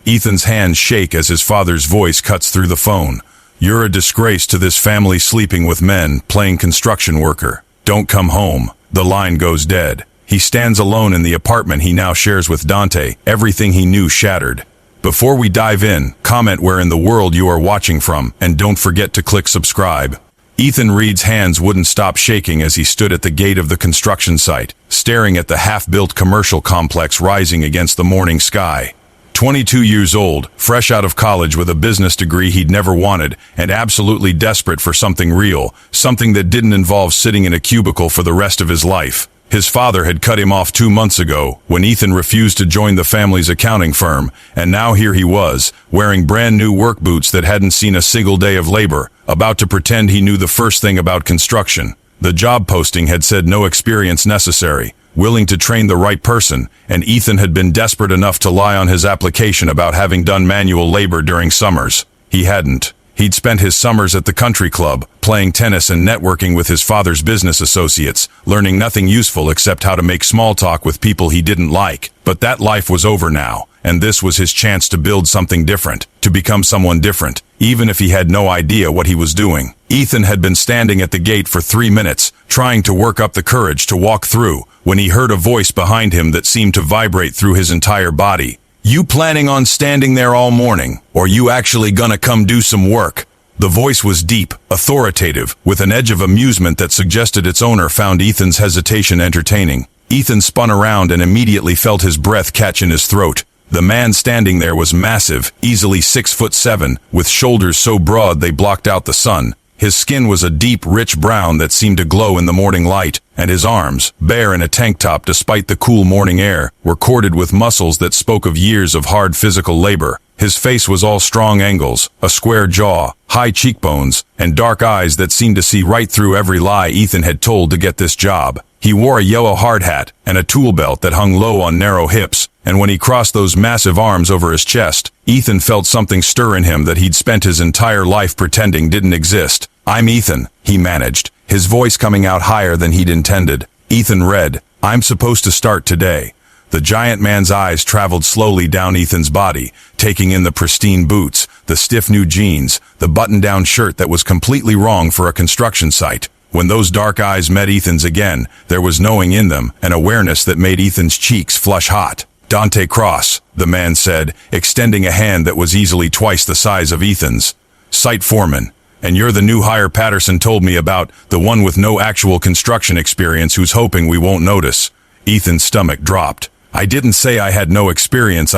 Ethan's hands shake as his father's voice cuts through the phone. "You're a disgrace to this family, sleeping with men, playing construction worker. Don't come home." The line goes dead. He stands alone in the apartment he now shares with Dante, everything he knew shattered. Before we dive in, comment where in the world you are watching from, and don't forget to click subscribe. Ethan Reed's hands wouldn't stop shaking as he stood at the gate of the construction site, staring at the half-built commercial complex rising against the morning sky. 22 years old, fresh out of college with a business degree he'd never wanted, and absolutely desperate for something real, something that didn't involve sitting in a cubicle for the rest of his life. His father had cut him off 2 months ago, when Ethan refused to join the family's accounting firm, and now here he was, wearing brand new work boots that hadn't seen a single day of labor, about to pretend he knew the first thing about construction. The job posting had said no experience necessary, willing to train the right person, and Ethan had been desperate enough to lie on his application about having done manual labor during summers. He hadn't. He'd spent his summers at the country club, playing tennis and networking with his father's business associates, learning nothing useful except how to make small talk with people he didn't like. But that life was over now, and this was his chance to build something different, to become someone different, even if he had no idea what he was doing. Ethan had been standing at the gate for 3 minutes, trying to work up the courage to walk through, when he heard a voice behind him that seemed to vibrate through his entire body. "You planning on standing there all morning, or you actually gonna come do some work?" The voice was deep, authoritative, with an edge of amusement that suggested its owner found Ethan's hesitation entertaining. Ethan spun around and immediately felt his breath catch in his throat. The man standing there was massive, easily 6'7", with shoulders so broad they blocked out the sun. His skin was a deep, rich brown that seemed to glow in the morning light, and his arms, bare in a tank top despite the cool morning air, were corded with muscles that spoke of years of hard physical labor. His face was all strong angles, a square jaw, high cheekbones, and dark eyes that seemed to see right through every lie Ethan had told to get this job. He wore a yellow hard hat and a tool belt that hung low on narrow hips, and when he crossed those massive arms over his chest, Ethan felt something stir in him that he'd spent his entire life pretending didn't exist. "I'm Ethan," he managed, his voice coming out higher than he'd intended. Ethan read, "I'm supposed to start today." The giant man's eyes traveled slowly down Ethan's body, taking in the pristine boots, the stiff new jeans, the button-down shirt that was completely wrong for a construction site. When those dark eyes met Ethan's again, there was knowing in them, an awareness that made Ethan's cheeks flush hot. "Dante Cross," the man said, extending a hand that was easily twice the size of Ethan's. "Site foreman. And you're the new hire Patterson told me about, the one with no actual construction experience who's hoping we won't notice." Ethan's stomach dropped. "I didn't say I had no experience,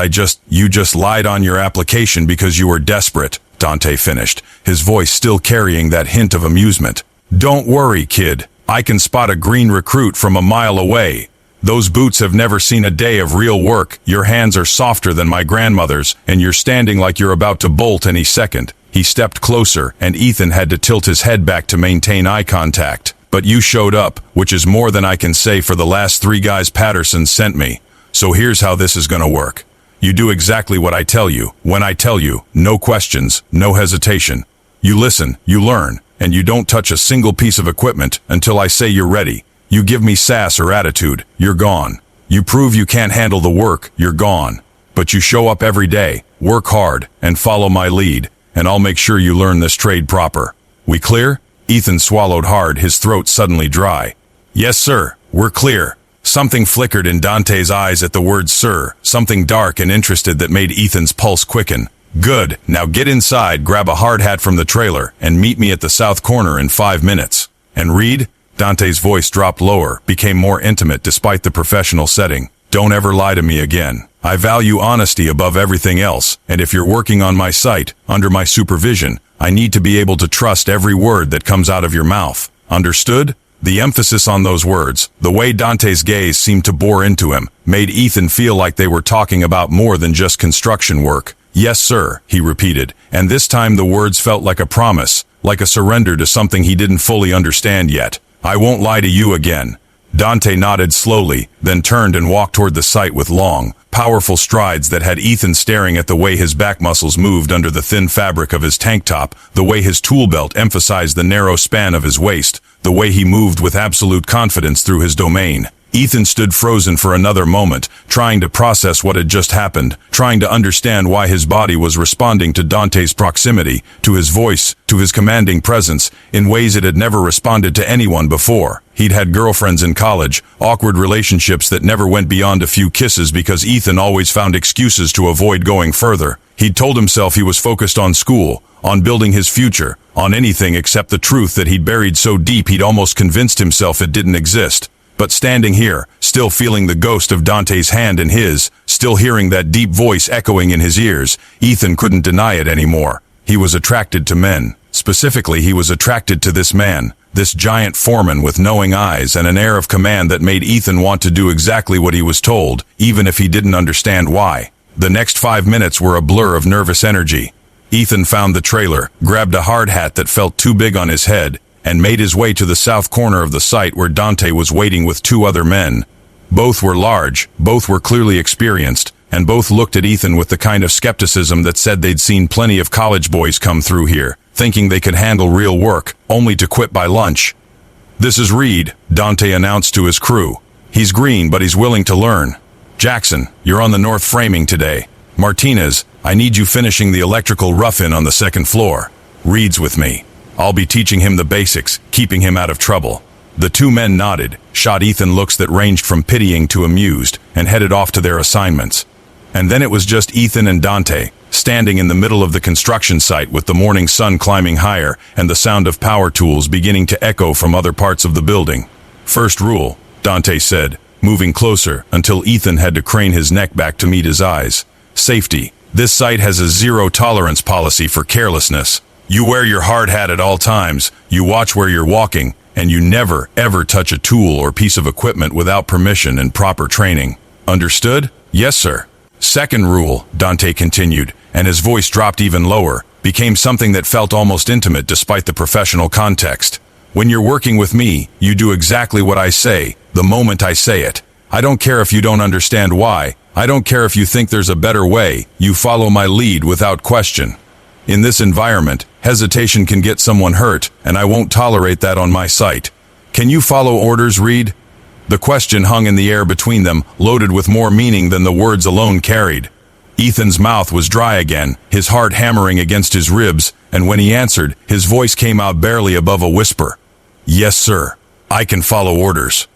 you just lied on your application because you were desperate," Dante finished, his voice still carrying that hint of amusement. "Don't worry, kid. I can spot a green recruit from a mile away. Those boots have never seen a day of real work, your hands are softer than my grandmother's, and you're standing like you're about to bolt any second." He stepped closer, and Ethan had to tilt his head back to maintain eye contact. "But you showed up, which is more than I can say for the last 3 guys Patterson sent me. So here's how this is gonna work. You do exactly what I tell you, when I tell you, no questions, no hesitation. You listen, you learn, and you don't touch a single piece of equipment until I say you're ready. You give me sass or attitude, you're gone. You prove you can't handle the work, you're gone. But you show up every day, work hard, and follow my lead, and I'll make sure you learn this trade proper. We clear?" Ethan swallowed hard, his throat suddenly dry. "Yes, sir, we're clear." Something flickered in Dante's eyes at the word sir, something dark and interested that made Ethan's pulse quicken. "Good, now get inside, grab a hard hat from the trailer, and meet me at the south corner in 5 minutes. And Reed," Dante's voice dropped lower, became more intimate despite the professional setting, "don't ever lie to me again. I value honesty above everything else, and if you're working on my site, under my supervision, I need to be able to trust every word that comes out of your mouth. Understood?" The emphasis on those words, the way Dante's gaze seemed to bore into him, made Ethan feel like they were talking about more than just construction work. "Yes, sir," he repeated, and this time the words felt like a promise, like a surrender to something he didn't fully understand yet. "I won't lie to you again." Dante nodded slowly, then turned and walked toward the site with long, powerful strides that had Ethan staring at the way his back muscles moved under the thin fabric of his tank top, the way his tool belt emphasized the narrow span of his waist, the way he moved with absolute confidence through his domain. Ethan stood frozen for another moment, trying to process what had just happened, trying to understand why his body was responding to Dante's proximity, to his voice, to his commanding presence, in ways it had never responded to anyone before. He'd had girlfriends in college, awkward relationships that never went beyond a few kisses because Ethan always found excuses to avoid going further. He'd told himself he was focused on school, on building his future, on anything except the truth that he'd buried so deep he'd almost convinced himself it didn't exist. But standing here, still feeling the ghost of Dante's hand in his, still hearing that deep voice echoing in his ears, Ethan couldn't deny it anymore. He was attracted to men. Specifically, he was attracted to this man, this giant Foreman with knowing eyes and an air of command that made Ethan want to do exactly what he was told, even if he didn't understand why. The next 5 minutes were a blur of nervous energy. Ethan found the trailer, grabbed a hard hat that felt too big on his head, and made his way to the south corner of the site where Dante was waiting with 2 other men. Both were large, both were clearly experienced, and both looked at Ethan with the kind of skepticism that said they'd seen plenty of college boys come through here, thinking they could handle real work, only to quit by lunch. "This is Reed," Dante announced to his crew. "He's green, but he's willing to learn. Jackson, you're on the north framing today. Martinez, I need you finishing the electrical rough-in on the 2nd floor. Reed's with me. I'll be teaching him the basics, keeping him out of trouble." The 2 men nodded, shot Ethan looks that ranged from pitying to amused, and headed off to their assignments. And then it was just Ethan and Dante, standing in the middle of the construction site with the morning sun climbing higher and the sound of power tools beginning to echo from other parts of the building. "First rule," Dante said, moving closer until Ethan had to crane his neck back to meet his eyes. "Safety. This site has a zero-tolerance policy for carelessness. You wear your hard hat at all times, you watch where you're walking, and you never, ever touch a tool or piece of equipment without permission and proper training. Understood?" "Yes, sir." "Second rule," Dante continued, and his voice dropped even lower, became something that felt almost intimate despite the professional context. "When you're working with me, you do exactly what I say, the moment I say it. I don't care if you don't understand why. I don't care if you think there's a better way. You follow my lead without question. In this environment, hesitation can get someone hurt, and I won't tolerate that on my site. Can you follow orders, Reed?" The question hung in the air between them, loaded with more meaning than the words alone carried. Ethan's mouth was dry again, his heart hammering against his ribs, and when he answered, his voice came out barely above a whisper. "Yes, sir. I can follow orders."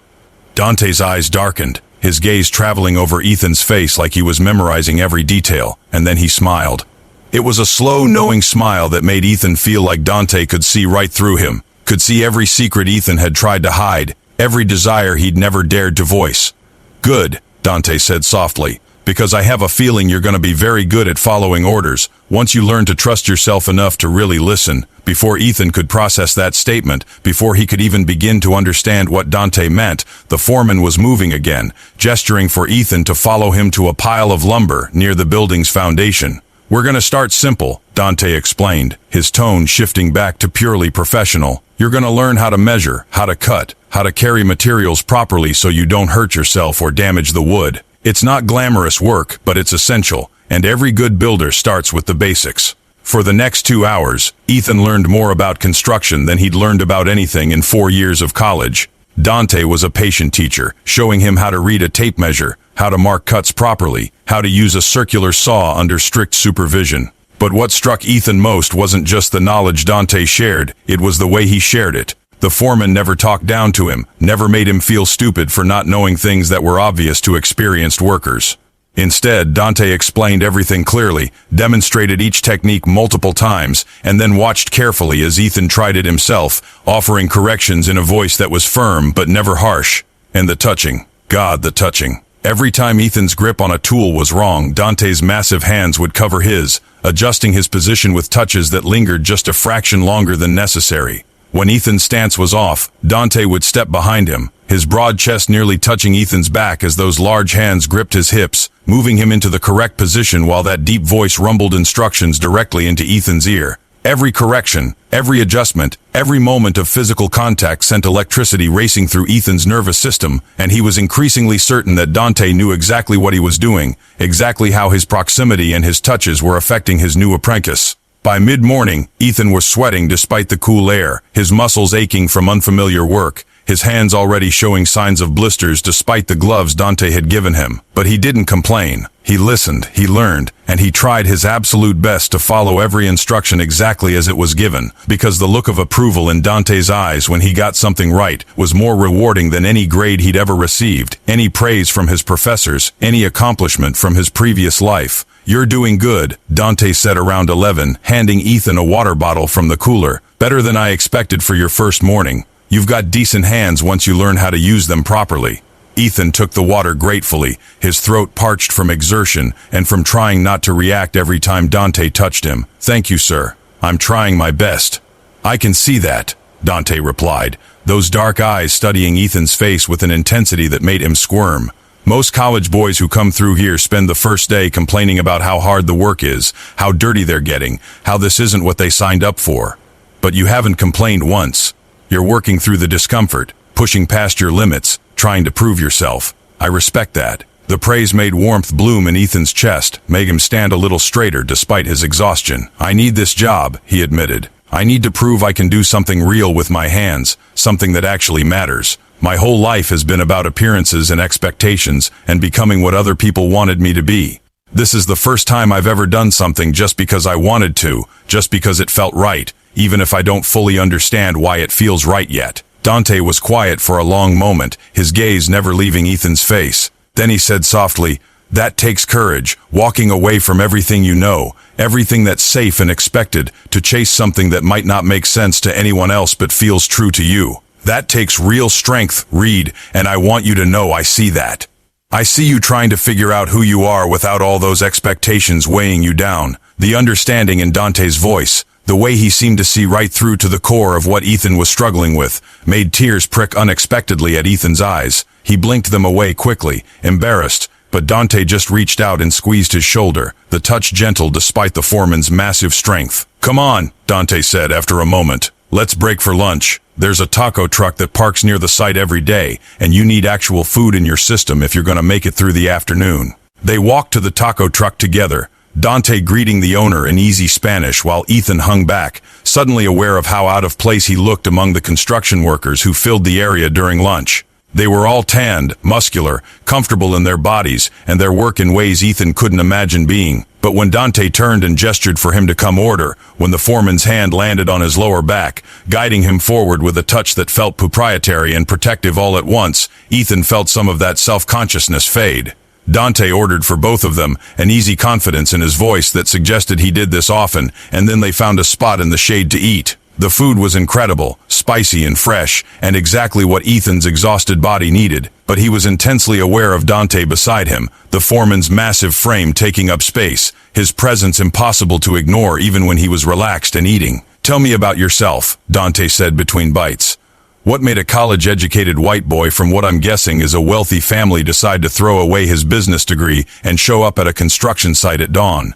Dante's eyes darkened, his gaze traveling over Ethan's face like he was memorizing every detail, and then he smiled. It was a slow, knowing smile that made Ethan feel like Dante could see right through him, could see every secret Ethan had tried to hide, every desire he'd never dared to voice. "Good," Dante said softly, "because I have a feeling you're going to be very good at following orders, once you learn to trust yourself enough to really listen." Before Ethan could process that statement, before he could even begin to understand what Dante meant, the foreman was moving again, gesturing for Ethan to follow him to a pile of lumber near the building's foundation. "We're going to start simple," Dante explained, his tone shifting back to purely professional. "You're going to learn how to measure, how to cut, how to carry materials properly so you don't hurt yourself or damage the wood. It's not glamorous work, but it's essential, and every good builder starts with the basics." For the next 2 hours, Ethan learned more about construction than he'd learned about anything in 4 years of college. Dante was a patient teacher, showing him how to read a tape measure, how to mark cuts properly, how to use a circular saw under strict supervision. But what struck Ethan most wasn't just the knowledge Dante shared, it was the way he shared it. The foreman never talked down to him, never made him feel stupid for not knowing things that were obvious to experienced workers. Instead, Dante explained everything clearly, demonstrated each technique multiple times, and then watched carefully as Ethan tried it himself, offering corrections in a voice that was firm but never harsh. And the touching. God, the touching. Every time Ethan's grip on a tool was wrong, Dante's massive hands would cover his, adjusting his position with touches that lingered just a fraction longer than necessary. When Ethan's stance was off, Dante would step behind him, his broad chest nearly touching Ethan's back as those large hands gripped his hips, moving him into the correct position while that deep voice rumbled instructions directly into Ethan's ear. Every correction, every adjustment, every moment of physical contact sent electricity racing through Ethan's nervous system, and he was increasingly certain that Dante knew exactly what he was doing, exactly how his proximity and his touches were affecting his new apprentice. By mid-morning, Ethan was sweating despite the cool air, his muscles aching from unfamiliar work, his hands already showing signs of blisters despite the gloves Dante had given him. But he didn't complain. He listened, he learned, and he tried his absolute best to follow every instruction exactly as it was given, because the look of approval in Dante's eyes when he got something right was more rewarding than any grade he'd ever received, any praise from his professors, any accomplishment from his previous life. "You're doing good," Dante said around 11, handing Ethan a water bottle from the cooler. "Better than I expected for your first morning. You've got decent hands once you learn how to use them properly." Ethan took the water gratefully, his throat parched from exertion and from trying not to react every time Dante touched him. "Thank you, sir. I'm trying my best." "I can see that," Dante replied, those dark eyes studying Ethan's face with an intensity that made him squirm. "Most college boys who come through here spend the first day complaining about how hard the work is, how dirty they're getting, how this isn't what they signed up for. But you haven't complained once. You're working through the discomfort, pushing past your limits, trying to prove yourself. I respect that." The praise made warmth bloom in Ethan's chest, made him stand a little straighter despite his exhaustion. "I need this job," he admitted. "I need to prove I can do something real with my hands, something that actually matters. My whole life has been about appearances and expectations and becoming what other people wanted me to be. This is the first time I've ever done something just because I wanted to, just because it felt right, even if I don't fully understand why it feels right yet." Dante was quiet for a long moment, his gaze never leaving Ethan's face. Then he said softly, "That takes courage, walking away from everything you know, everything that's safe and expected, to chase something that might not make sense to anyone else but feels true to you. That takes real strength, Reed, and I want you to know I see that. I see you trying to figure out who you are without all those expectations weighing you down." The understanding in Dante's voice, the way he seemed to see right through to the core of what Ethan was struggling with, made tears prick unexpectedly at Ethan's eyes. He blinked them away quickly, embarrassed, but Dante just reached out and squeezed his shoulder, the touch gentle despite the foreman's massive strength. "Come on," Dante said after a moment. "Let's break for lunch. There's a taco truck that parks near the site every day, and you need actual food in your system if you're going to make it through the afternoon." They walked to the taco truck together, Dante greeting the owner in easy Spanish while Ethan hung back, suddenly aware of how out of place he looked among the construction workers who filled the area during lunch. They were all tanned, muscular, comfortable in their bodies, and their work in ways Ethan couldn't imagine being. But when Dante turned and gestured for him to come order, when the foreman's hand landed on his lower back, guiding him forward with a touch that felt proprietary and protective all at once, Ethan felt some of that self-consciousness fade. Dante ordered for both of them, an easy confidence in his voice that suggested he did this often, and then they found a spot in the shade to eat. The food was incredible, spicy and fresh, and exactly what Ethan's exhausted body needed, but he was intensely aware of Dante beside him, the foreman's massive frame taking up space, his presence impossible to ignore even when he was relaxed and eating. "Tell me about yourself," Dante said between bites. "What made a college-educated white boy from what I'm guessing is a wealthy family decide to throw away his business degree and show up at a construction site at dawn?"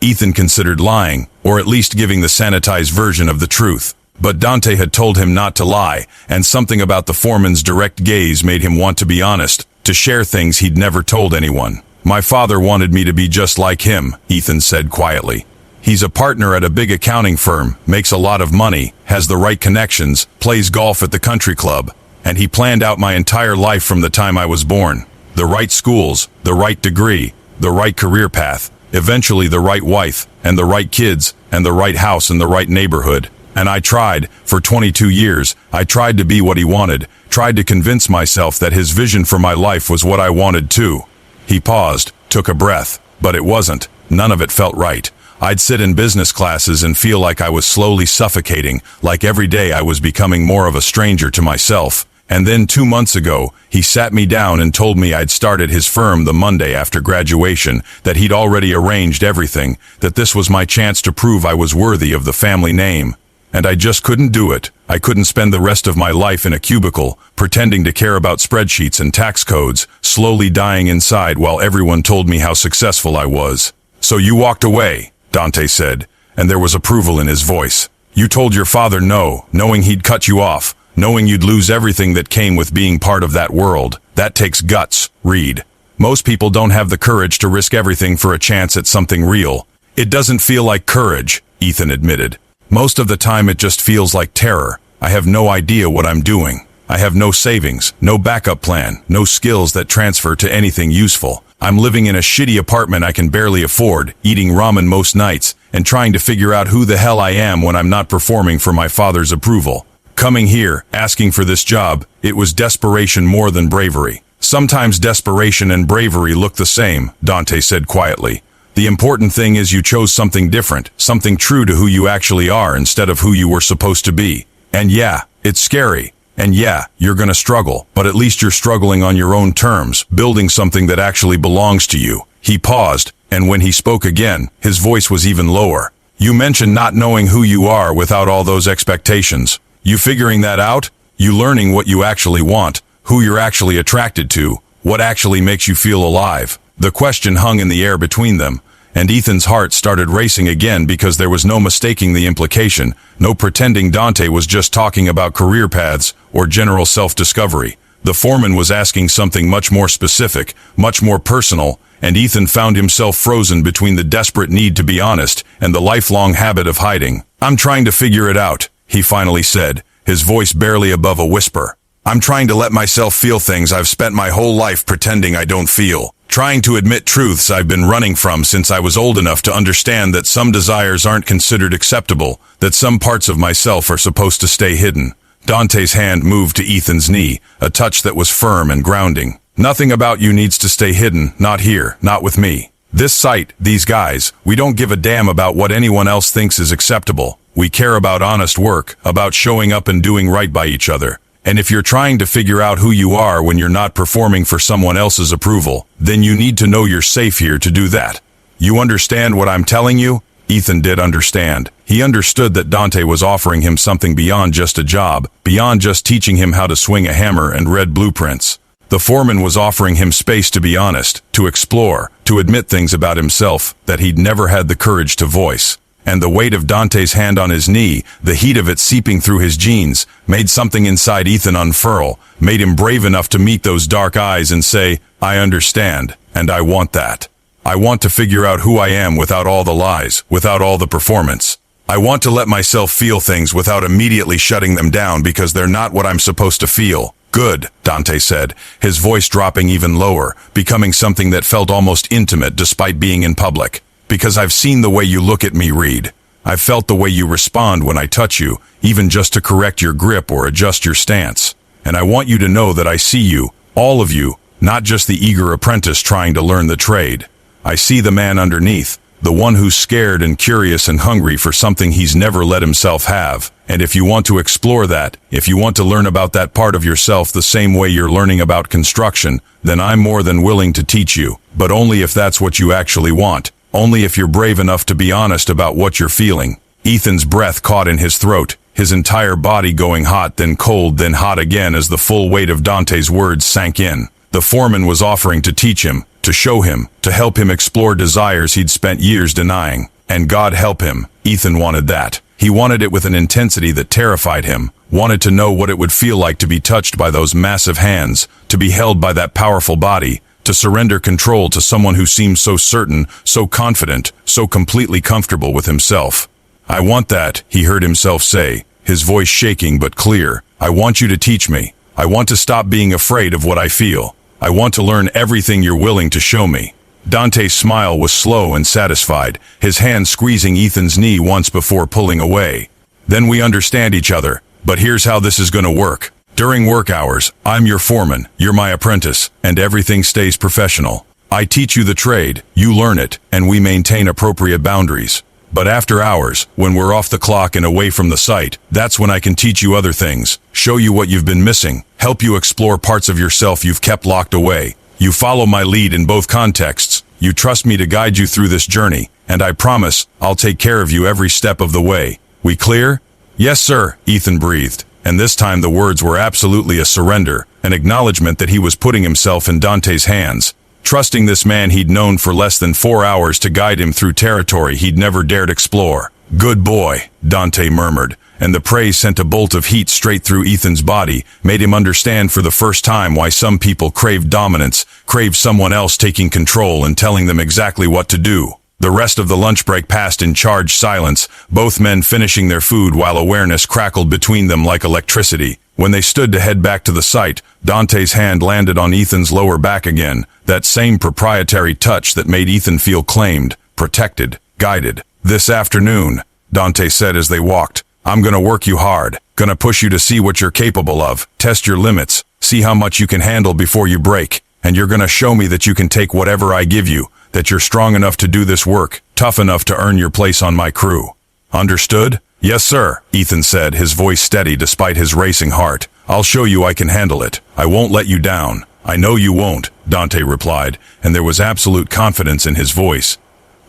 Ethan considered lying, or at least giving the sanitized version of the truth. But Dante had told him not to lie, and something about the foreman's direct gaze made him want to be honest, to share things he'd never told anyone. "My father wanted me to be just like him," Ethan said quietly. "He's a partner at a big accounting firm, makes a lot of money, has the right connections, plays golf at the country club, and he planned out my entire life from the time I was born. The right schools, the right degree, the right career path, eventually the right wife, and the right kids, and the right house in the right neighborhood. And I tried, for 22 years, I tried to be what he wanted, tried to convince myself that his vision for my life was what I wanted too." He paused, took a breath, but it wasn't. None of it felt right. I'd sit in business classes and feel like I was slowly suffocating, like every day I was becoming more of a stranger to myself. And then 2 months ago, he sat me down and told me I'd started his firm the Monday after graduation, that he'd already arranged everything, that this was my chance to prove I was worthy of the family name. And I just couldn't do it. I couldn't spend the rest of my life in a cubicle, pretending to care about spreadsheets and tax codes, slowly dying inside while everyone told me how successful I was. "So you walked away," Dante said, and there was approval in his voice. "You told your father no, knowing he'd cut you off, knowing you'd lose everything that came with being part of that world. That takes guts, Reed. Most people don't have the courage to risk everything for a chance at something real." "It doesn't feel like courage," Ethan admitted. "Most of the time it just feels like terror. I have no idea what I'm doing. I have no savings, no backup plan, no skills that transfer to anything useful. I'm living in a shitty apartment I can barely afford, eating ramen most nights, and trying to figure out who the hell I am when I'm not performing for my father's approval. Coming here, asking for this job, it was desperation more than bravery. Sometimes desperation and bravery look the same, Dante said quietly. The important thing is you chose something different, something true to who you actually are instead of who you were supposed to be. And yeah, it's scary. And yeah, you're gonna struggle, but at least you're struggling on your own terms, building something that actually belongs to you. He paused, and when he spoke again, his voice was even lower. You mentioned not knowing who you are without all those expectations. You figuring that out? You learning what you actually want, who you're actually attracted to, what actually makes you feel alive. The question hung in the air between them, and Ethan's heart started racing again because there was no mistaking the implication, no pretending Dante was just talking about career paths or general self-discovery. The foreman was asking something much more specific, much more personal, and Ethan found himself frozen between the desperate need to be honest and the lifelong habit of hiding. I'm trying to figure it out, he finally said, his voice barely above a whisper. I'm trying to let myself feel things I've spent my whole life pretending I don't feel. Trying to admit truths I've been running from since I was old enough to understand that some desires aren't considered acceptable, that some parts of myself are supposed to stay hidden. Dante's hand moved to Ethan's knee, a touch that was firm and grounding. Nothing about you needs to stay hidden, not here, not with me. This site, these guys, we don't give a damn about what anyone else thinks is acceptable. We care about honest work, about showing up and doing right by each other. And if you're trying to figure out who you are when you're not performing for someone else's approval, then you need to know you're safe here to do that. You understand what I'm telling you? Ethan did understand. He understood that Dante was offering him something beyond just a job, beyond just teaching him how to swing a hammer and read blueprints. The foreman was offering him space to be honest, to explore, to admit things about himself that he'd never had the courage to voice. And the weight of Dante's hand on his knee, the heat of it seeping through his jeans, made something inside Ethan unfurl, made him brave enough to meet those dark eyes and say, I understand, and I want that. I want to figure out who I am without all the lies, without all the performance. I want to let myself feel things without immediately shutting them down because they're not what I'm supposed to feel. Good, Dante said, his voice dropping even lower, becoming something that felt almost intimate despite being in public. Because I've seen the way you look at me, Reed. I've felt the way you respond when I touch you, even just to correct your grip or adjust your stance. And I want you to know that I see you, all of you, not just the eager apprentice trying to learn the trade. I see the man underneath, the one who's scared and curious and hungry for something he's never let himself have. And if you want to explore that, if you want to learn about that part of yourself the same way you're learning about construction, then I'm more than willing to teach you, but only if that's what you actually want. Only if you're brave enough to be honest about what you're feeling. Ethan's breath caught in his throat, his entire body going hot, then cold, then hot again as the full weight of Dante's words sank in. The foreman was offering to teach him, to show him, to help him explore desires he'd spent years denying. And God help him, Ethan wanted that. He wanted it with an intensity that terrified him, wanted to know what it would feel like to be touched by those massive hands, to be held by that powerful body, to surrender control to someone who seemed so certain, so confident, so completely comfortable with himself. I want that, he heard himself say, his voice shaking but clear. I want you to teach me. I want to stop being afraid of what I feel. I want to learn everything you're willing to show me. Dante's smile was slow and satisfied, his hand squeezing Ethan's knee once before pulling away. Then we understand each other, but here's how this is going to work. During work hours, I'm your foreman, you're my apprentice, and everything stays professional. I teach you the trade, you learn it, and we maintain appropriate boundaries. But after hours, when we're off the clock and away from the site, that's when I can teach you other things, show you what you've been missing, help you explore parts of yourself you've kept locked away. You follow my lead in both contexts, you trust me to guide you through this journey, and I promise, I'll take care of you every step of the way. We clear? Yes, sir, Ethan breathed. And this time the words were absolutely a surrender, an acknowledgement that he was putting himself in Dante's hands, trusting this man he'd known for less than 4 hours to guide him through territory he'd never dared explore. Good boy, Dante murmured, and the praise sent a bolt of heat straight through Ethan's body, made him understand for the first time why some people crave dominance, crave someone else taking control and telling them exactly what to do. The rest of the lunch break passed in charged silence, both men finishing their food while awareness crackled between them like electricity. When they stood to head back to the site, Dante's hand landed on Ethan's lower back again, that same proprietary touch that made Ethan feel claimed, protected, guided. "This afternoon," Dante said as they walked, "I'm gonna work you hard, gonna push you to see what you're capable of, test your limits, see how much you can handle before you break, and you're gonna show me that you can take whatever I give you, that you're strong enough to do this work, tough enough to earn your place on my crew. Understood?" "Yes, sir," Ethan said, his voice steady despite his racing heart. "I'll show you I can handle it. I won't let you down." "I know you won't," Dante replied, and there was absolute confidence in his voice.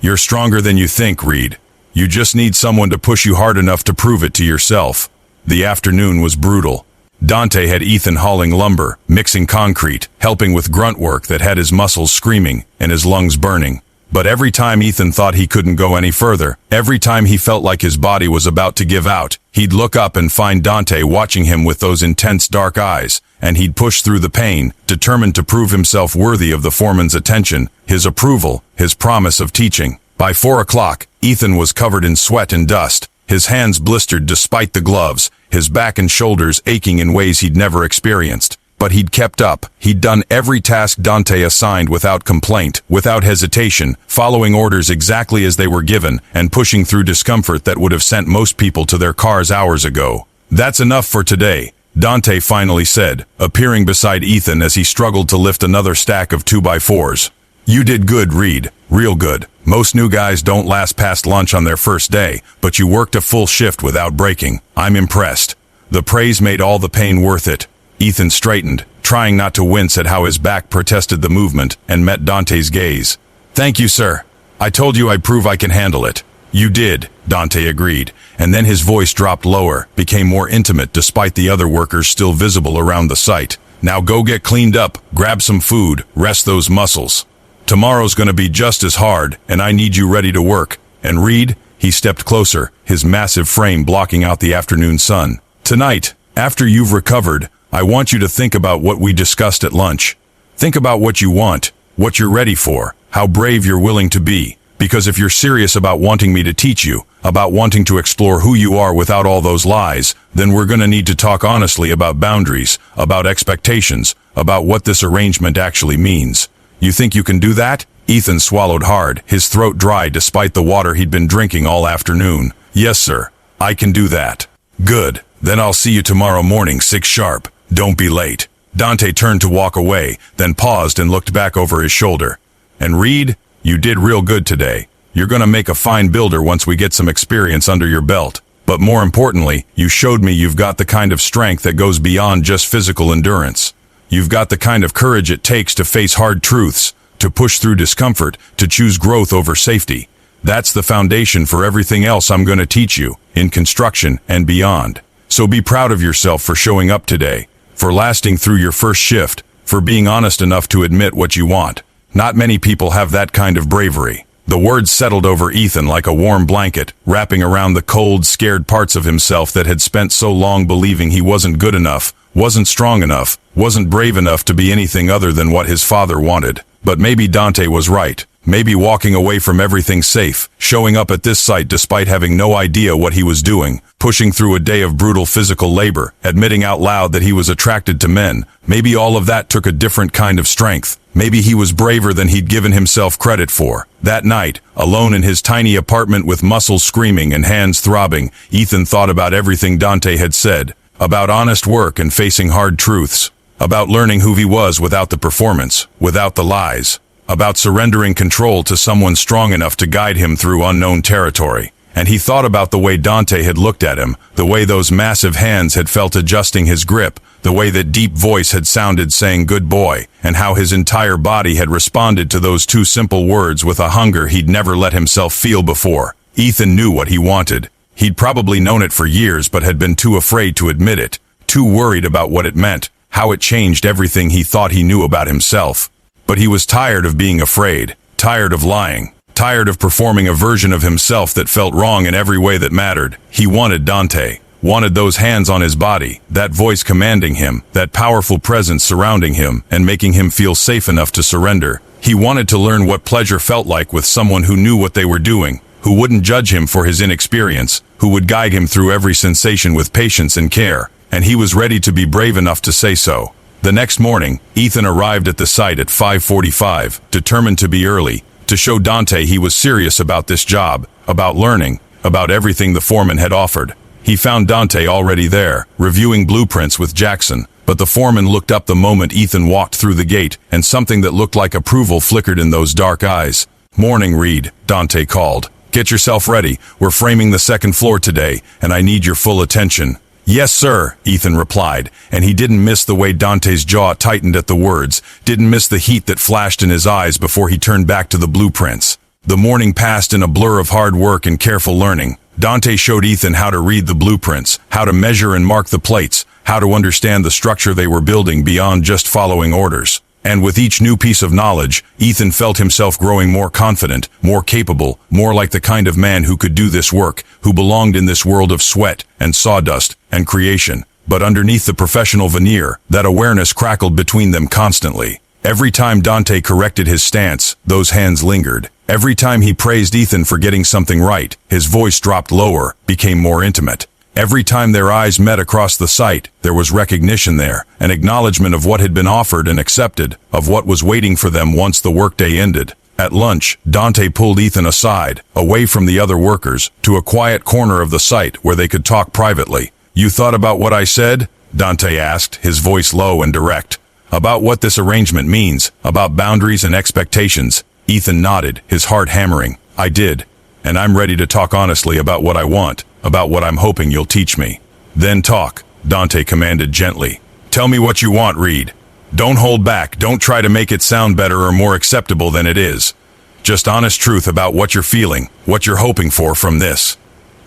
"You're stronger than you think, Reed. You just need someone to push you hard enough to prove it to yourself." The afternoon was brutal. Dante had Ethan hauling lumber, mixing concrete, helping with grunt work that had his muscles screaming and his lungs burning. But every time Ethan thought he couldn't go any further, every time he felt like his body was about to give out, he'd look up and find Dante watching him with those intense dark eyes, and he'd push through the pain, determined to prove himself worthy of the foreman's attention, his approval, his promise of teaching. By 4 o'clock, Ethan was covered in sweat and dust, his hands blistered despite the gloves, his back and shoulders aching in ways he'd never experienced. But he'd kept up. He'd done every task Dante assigned without complaint, without hesitation, following orders exactly as they were given, and pushing through discomfort that would have sent most people to their cars hours ago. "That's enough for today," Dante finally said, appearing beside Ethan as he struggled to lift another stack of 2x4s. "You did good, Reed. Real good. Most new guys don't last past lunch on their first day, but you worked a full shift without breaking. I'm impressed." The praise made all the pain worth it. Ethan straightened, trying not to wince at how his back protested the movement, and met Dante's gaze. "Thank you, sir. I told you I'd prove I can handle it." "You did," Dante agreed, and then his voice dropped lower, became more intimate despite the other workers still visible around the site. "Now go get cleaned up, grab some food, rest those muscles. Tomorrow's gonna be just as hard, and I need you ready to work. And Reed," he stepped closer, his massive frame blocking out the afternoon sun. "Tonight, after you've recovered, I want you to think about what we discussed at lunch. Think about what you want, what you're ready for, how brave you're willing to be. Because if you're serious about wanting me to teach you, about wanting to explore who you are without all those lies, then we're gonna need to talk honestly about boundaries, about expectations, about what this arrangement actually means. You think you can do that?" Ethan swallowed hard, his throat dry despite the water he'd been drinking all afternoon. "Yes, sir. I can do that." "Good. Then I'll see you tomorrow morning, 6 sharp. Don't be late." Dante turned to walk away, then paused and looked back over his shoulder. "And Reed, you did real good today. You're gonna make a fine builder once we get some experience under your belt. But more importantly, you showed me you've got the kind of strength that goes beyond just physical endurance. You've got the kind of courage it takes to face hard truths, to push through discomfort, to choose growth over safety. That's the foundation for everything else I'm gonna teach you, in construction and beyond. So be proud of yourself for showing up today, for lasting through your first shift, for being honest enough to admit what you want. Not many people have that kind of bravery." The words settled over Ethan like a warm blanket, wrapping around the cold, scared parts of himself that had spent so long believing he wasn't good enough, wasn't strong enough, wasn't brave enough to be anything other than what his father wanted. But maybe Dante was right. Maybe walking away from everything safe, showing up at this site despite having no idea what he was doing, pushing through a day of brutal physical labor, admitting out loud that he was attracted to men, maybe all of that took a different kind of strength. Maybe he was braver than he'd given himself credit for. That night, alone in his tiny apartment with muscles screaming and hands throbbing, Ethan thought about everything Dante had said, about honest work and facing hard truths, about learning who he was without the performance, without the lies, about surrendering control to someone strong enough to guide him through unknown territory. And he thought about the way Dante had looked at him, the way those massive hands had felt adjusting his grip, the way that deep voice had sounded saying "good boy," and how his entire body had responded to those two simple words with a hunger he'd never let himself feel before. Ethan knew what he wanted. He'd probably known it for years but had been too afraid to admit it, too worried about what it meant, how it changed everything he thought he knew about himself. But he was tired of being afraid, tired of lying, tired of performing a version of himself that felt wrong in every way that mattered. He wanted Dante, wanted those hands on his body, that voice commanding him, that powerful presence surrounding him and making him feel safe enough to surrender. He wanted to learn what pleasure felt like with someone who knew what they were doing, who wouldn't judge him for his inexperience, who would guide him through every sensation with patience and care, and he was ready to be brave enough to say so. The next morning, Ethan arrived at the site at 5:45, determined to be early, to show Dante he was serious about this job, about learning, about everything the foreman had offered. He found Dante already there, reviewing blueprints with Jackson, but the foreman looked up the moment Ethan walked through the gate, and something that looked like approval flickered in those dark eyes. "Morning, Reed," Dante called. "Get yourself ready. We're framing the second floor today, and I need your full attention." "Yes, sir," Ethan replied, and he didn't miss the way Dante's jaw tightened at the words, didn't miss the heat that flashed in his eyes before he turned back to the blueprints. The morning passed in a blur of hard work and careful learning. Dante showed Ethan how to read the blueprints, how to measure and mark the plates, how to understand the structure they were building beyond just following orders. And with each new piece of knowledge, Ethan felt himself growing more confident, more capable, more like the kind of man who could do this work, who belonged in this world of sweat and sawdust and creation. But underneath the professional veneer, that awareness crackled between them constantly. Every time Dante corrected his stance, those hands lingered. Every time he praised Ethan for getting something right, his voice dropped lower, became more intimate. Every time their eyes met across the site, there was recognition there, an acknowledgement of what had been offered and accepted, of what was waiting for them once the workday ended. At lunch, Dante pulled Ethan aside, away from the other workers, to a quiet corner of the site where they could talk privately. "You thought about what I said?" Dante asked, his voice low and direct. "About what this arrangement means, about boundaries and expectations." Ethan nodded, his heart hammering. "I did. And I'm ready to talk honestly about what I want, about what I'm hoping you'll teach me." "Then talk," Dante commanded gently. "Tell me what you want, Reed. Don't hold back, don't try to make it sound better or more acceptable than it is. Just honest truth about what you're feeling, what you're hoping for from this."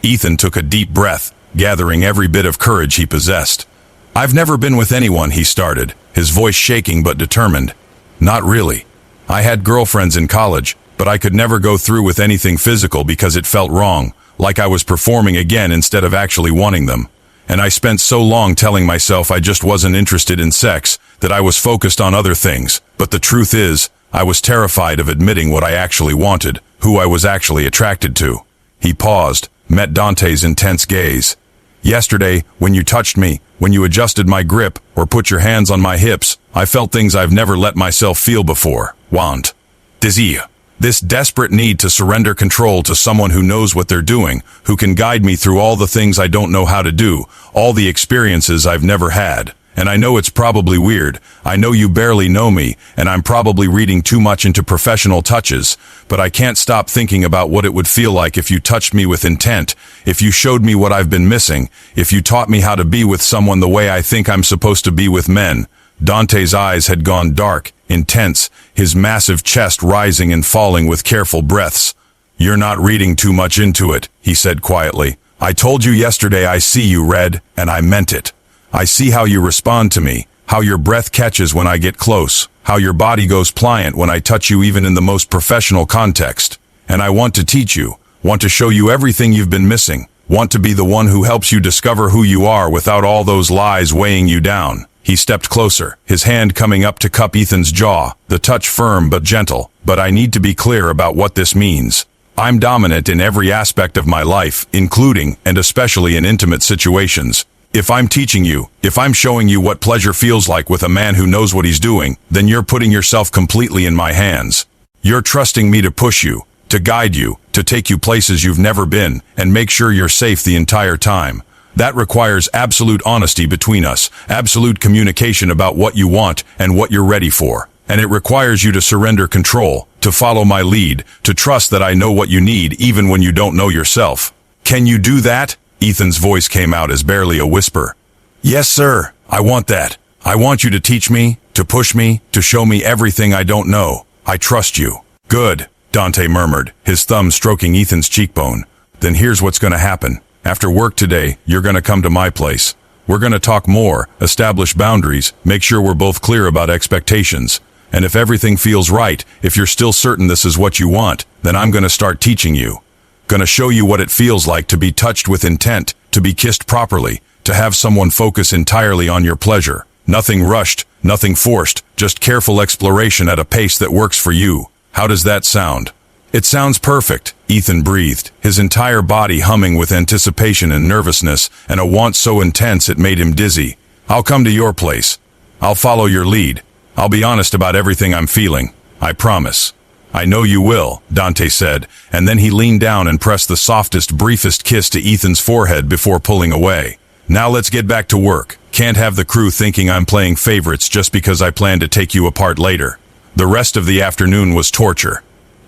Ethan took a deep breath, gathering every bit of courage he possessed. "I've never been with anyone," he started, his voice shaking but determined. "Not really. I had girlfriends in college, but I could never go through with anything physical because it felt wrong, like I was performing again instead of actually wanting them. And I spent so long telling myself I just wasn't interested in sex, that I was focused on other things. But the truth is, I was terrified of admitting what I actually wanted, who I was actually attracted to." He paused, met Dante's intense gaze. "Yesterday, when you touched me, when you adjusted my grip, or put your hands on my hips, I felt things I've never let myself feel before. Want. Desire. This desperate need to surrender control to someone who knows what they're doing, who can guide me through all the things I don't know how to do, all the experiences I've never had. And I know it's probably weird. I know you barely know me, and I'm probably reading too much into professional touches, but I can't stop thinking about what it would feel like if you touched me with intent, if you showed me what I've been missing, if you taught me how to be with someone the way I think I'm supposed to be with men." Dante's eyes had gone dark, intense, his massive chest rising and falling with careful breaths. "You're not reading too much into it," he said quietly. "I told you yesterday I see you, Red, and I meant it. I see how you respond to me, how your breath catches when I get close, how your body goes pliant when I touch you even in the most professional context. And I want to teach you, want to show you everything you've been missing, want to be the one who helps you discover who you are without all those lies weighing you down." He stepped closer, his hand coming up to cup Ethan's jaw, the touch firm but gentle. "But I need to be clear about what this means. I'm dominant in every aspect of my life, including and especially in intimate situations. If I'm teaching you, if I'm showing you what pleasure feels like with a man who knows what he's doing, then you're putting yourself completely in my hands. You're trusting me to push you, to guide you, to take you places you've never been, and make sure you're safe the entire time. That requires absolute honesty between us, absolute communication about what you want and what you're ready for. And it requires you to surrender control, to follow my lead, to trust that I know what you need even when you don't know yourself. Can you do that?" Ethan's voice came out as barely a whisper. "Yes, sir. I want that. I want you to teach me, to push me, to show me everything I don't know. I trust you." "Good," Dante murmured, his thumb stroking Ethan's cheekbone. "Then here's what's going to happen. After work today, you're going to come to my place. We're going to talk more, establish boundaries, make sure we're both clear about expectations. And if everything feels right, if you're still certain this is what you want, then I'm going to start teaching you. Going to show you what it feels like to be touched with intent, to be kissed properly, to have someone focus entirely on your pleasure. Nothing rushed, Nothing forced, just careful exploration at a pace that works for you. How does that sound? It sounds perfect, Ethan breathed, his entire body humming with anticipation and nervousness, and a want so intense it made him dizzy. I'll come to your place. I'll follow your lead. I'll be honest about everything I'm feeling. I promise. I know you will, Dante said, and then he leaned down and pressed the softest, briefest kiss to Ethan's forehead before pulling away. Now let's get back to work. Can't have the crew thinking I'm playing favorites just because I plan to take you apart later. The rest of the afternoon was torture.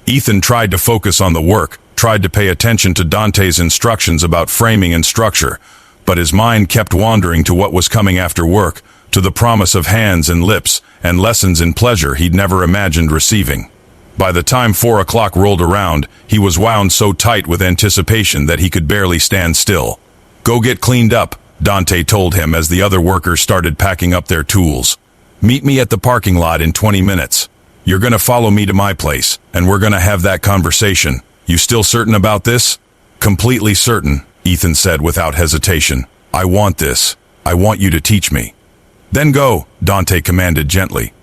Ethan tried to focus on the work, tried to pay attention to Dante's instructions about framing and structure, but his mind kept wandering to what was coming after work, to the promise of hands and lips, and lessons in pleasure he'd never imagined receiving. By the time 4 o'clock rolled around, he was wound so tight with anticipation that he could barely stand still. Go get cleaned up, Dante told him as the other workers started packing up their tools. Meet me at the parking lot in 20 minutes. You're gonna follow me to my place, and we're gonna have that conversation. You still certain about this? Completely certain, Ethan said without hesitation. I want this. I want you to teach me. Then go, Dante commanded gently.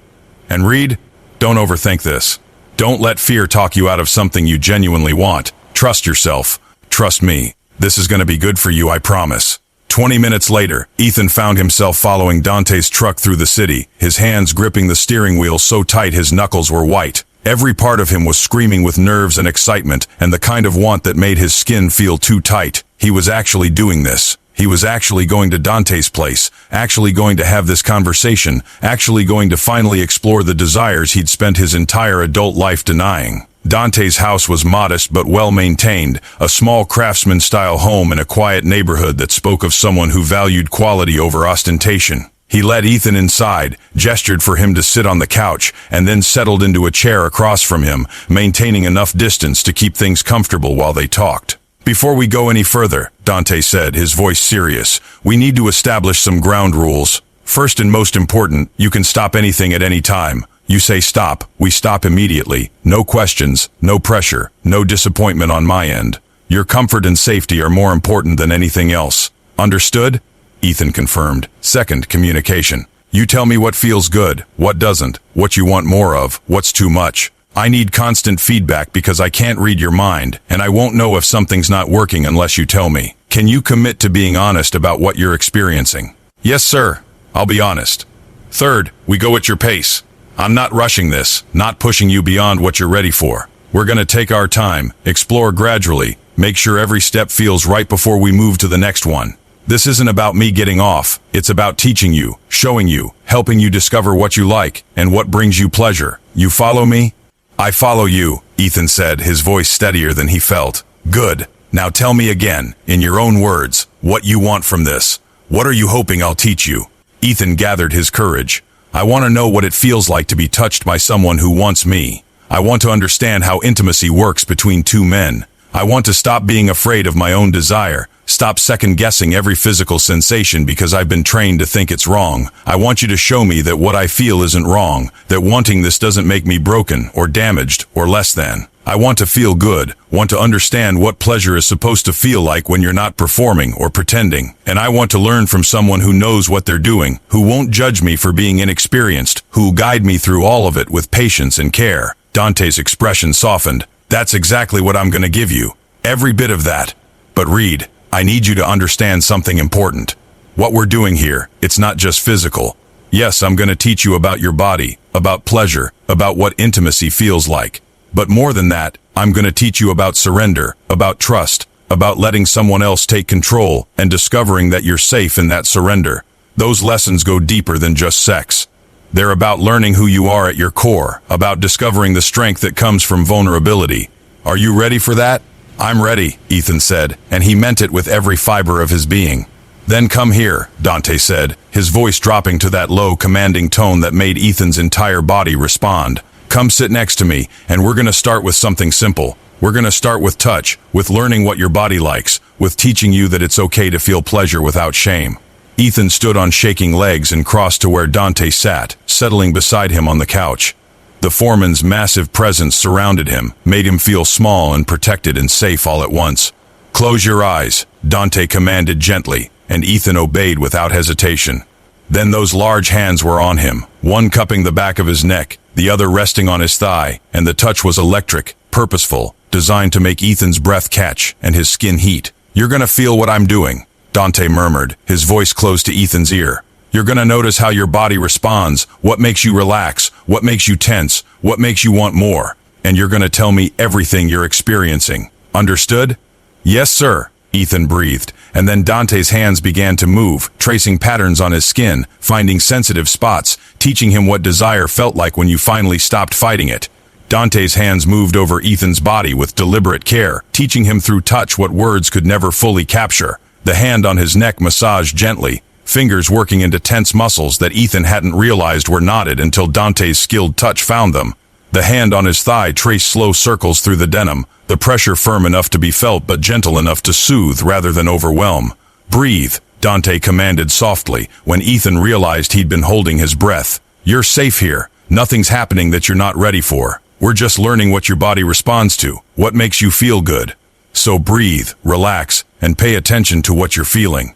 And Reed, don't overthink this. Don't let fear talk you out of something you genuinely want. Trust yourself. Trust me. This is gonna be good for you, I promise. 20 minutes later, Ethan found himself following Dante's truck through the city, his hands gripping the steering wheel so tight his knuckles were white. Every part of him was screaming with nerves and excitement, and the kind of want that made his skin feel too tight. He was actually doing this. He was actually going to Dante's place, actually going to have this conversation, actually going to finally explore the desires he'd spent his entire adult life denying. Dante's house was modest but well-maintained, a small craftsman-style home in a quiet neighborhood that spoke of someone who valued quality over ostentation. He led Ethan inside, gestured for him to sit on the couch, and then settled into a chair across from him, maintaining enough distance to keep things comfortable while they talked. Before we go any further, Dante said, his voice serious, we need to establish some ground rules. First and most important, you can stop anything at any time. You say stop, we stop immediately. No questions, no pressure, no disappointment on my end. Your comfort and safety are more important than anything else. Understood? Ethan confirmed. Second, communication. You tell me what feels good, what doesn't, what you want more of, what's too much. I need constant feedback because I can't read your mind, and I won't know if something's not working unless you tell me. Can you commit to being honest about what you're experiencing? Yes, sir. I'll be honest. Third, we go at your pace. I'm not rushing this, not pushing you beyond what you're ready for. We're gonna take our time, explore gradually, make sure every step feels right before we move to the next one. This isn't about me getting off, it's about teaching you, showing you, helping you discover what you like, and what brings you pleasure. You follow me? I follow you, Ethan said, his voice steadier than he felt. Good. Now tell me again, in your own words, what you want from this. What are you hoping I'll teach you? Ethan gathered his courage. I want to know what it feels like to be touched by someone who wants me. I want to understand how intimacy works between two men. I want to stop being afraid of my own desire, stop second-guessing every physical sensation because I've been trained to think it's wrong. I want you to show me that what I feel isn't wrong, that wanting this doesn't make me broken or damaged or less than. I want to feel good, want to understand what pleasure is supposed to feel like when you're not performing or pretending. And I want to learn from someone who knows what they're doing, who won't judge me for being inexperienced, who'll guide me through all of it with patience and care. Dante's expression softened. That's exactly what I'm going to give you. Every bit of that. But Reed, I need you to understand something important. What we're doing here, it's not just physical. Yes, I'm going to teach you about your body, about pleasure, about what intimacy feels like. But more than that, I'm going to teach you about surrender, about trust, about letting someone else take control and discovering that you're safe in that surrender. Those lessons go deeper than just sex. They're about learning who you are at your core, about discovering the strength that comes from vulnerability. Are you ready for that? I'm ready, Ethan said, and he meant it with every fiber of his being. Then come here, Dante said, his voice dropping to that low, commanding tone that made Ethan's entire body respond. Come sit next to me, and we're going to start with something simple. We're going to start with touch, with learning what your body likes, with teaching you that it's okay to feel pleasure without shame. Ethan stood on shaking legs and crossed to where Dante sat, settling beside him on the couch. The foreman's massive presence surrounded him, made him feel small and protected and safe all at once. Close your eyes, Dante commanded gently, and Ethan obeyed without hesitation. Then those large hands were on him, one cupping the back of his neck, the other resting on his thigh, and the touch was electric, purposeful, designed to make Ethan's breath catch and his skin heat. "You're gonna feel what I'm doing," Dante murmured, his voice close to Ethan's ear. "You're gonna notice how your body responds, what makes you relax, what makes you tense, what makes you want more. And you're gonna tell me everything you're experiencing. Understood?" "Yes, sir," Ethan breathed, and then Dante's hands began to move, tracing patterns on his skin, finding sensitive spots, teaching him what desire felt like when you finally stopped fighting it. Dante's hands moved over Ethan's body with deliberate care, teaching him through touch what words could never fully capture. The hand on his neck massaged gently, fingers working into tense muscles that Ethan hadn't realized were knotted until Dante's skilled touch found them. The hand on his thigh traced slow circles through the denim, the pressure firm enough to be felt but gentle enough to soothe rather than overwhelm. "Breathe," Dante commanded softly when Ethan realized he'd been holding his breath. "You're safe here. Nothing's happening that you're not ready for. We're just learning what your body responds to, what makes you feel good. So breathe, relax, and pay attention to what you're feeling."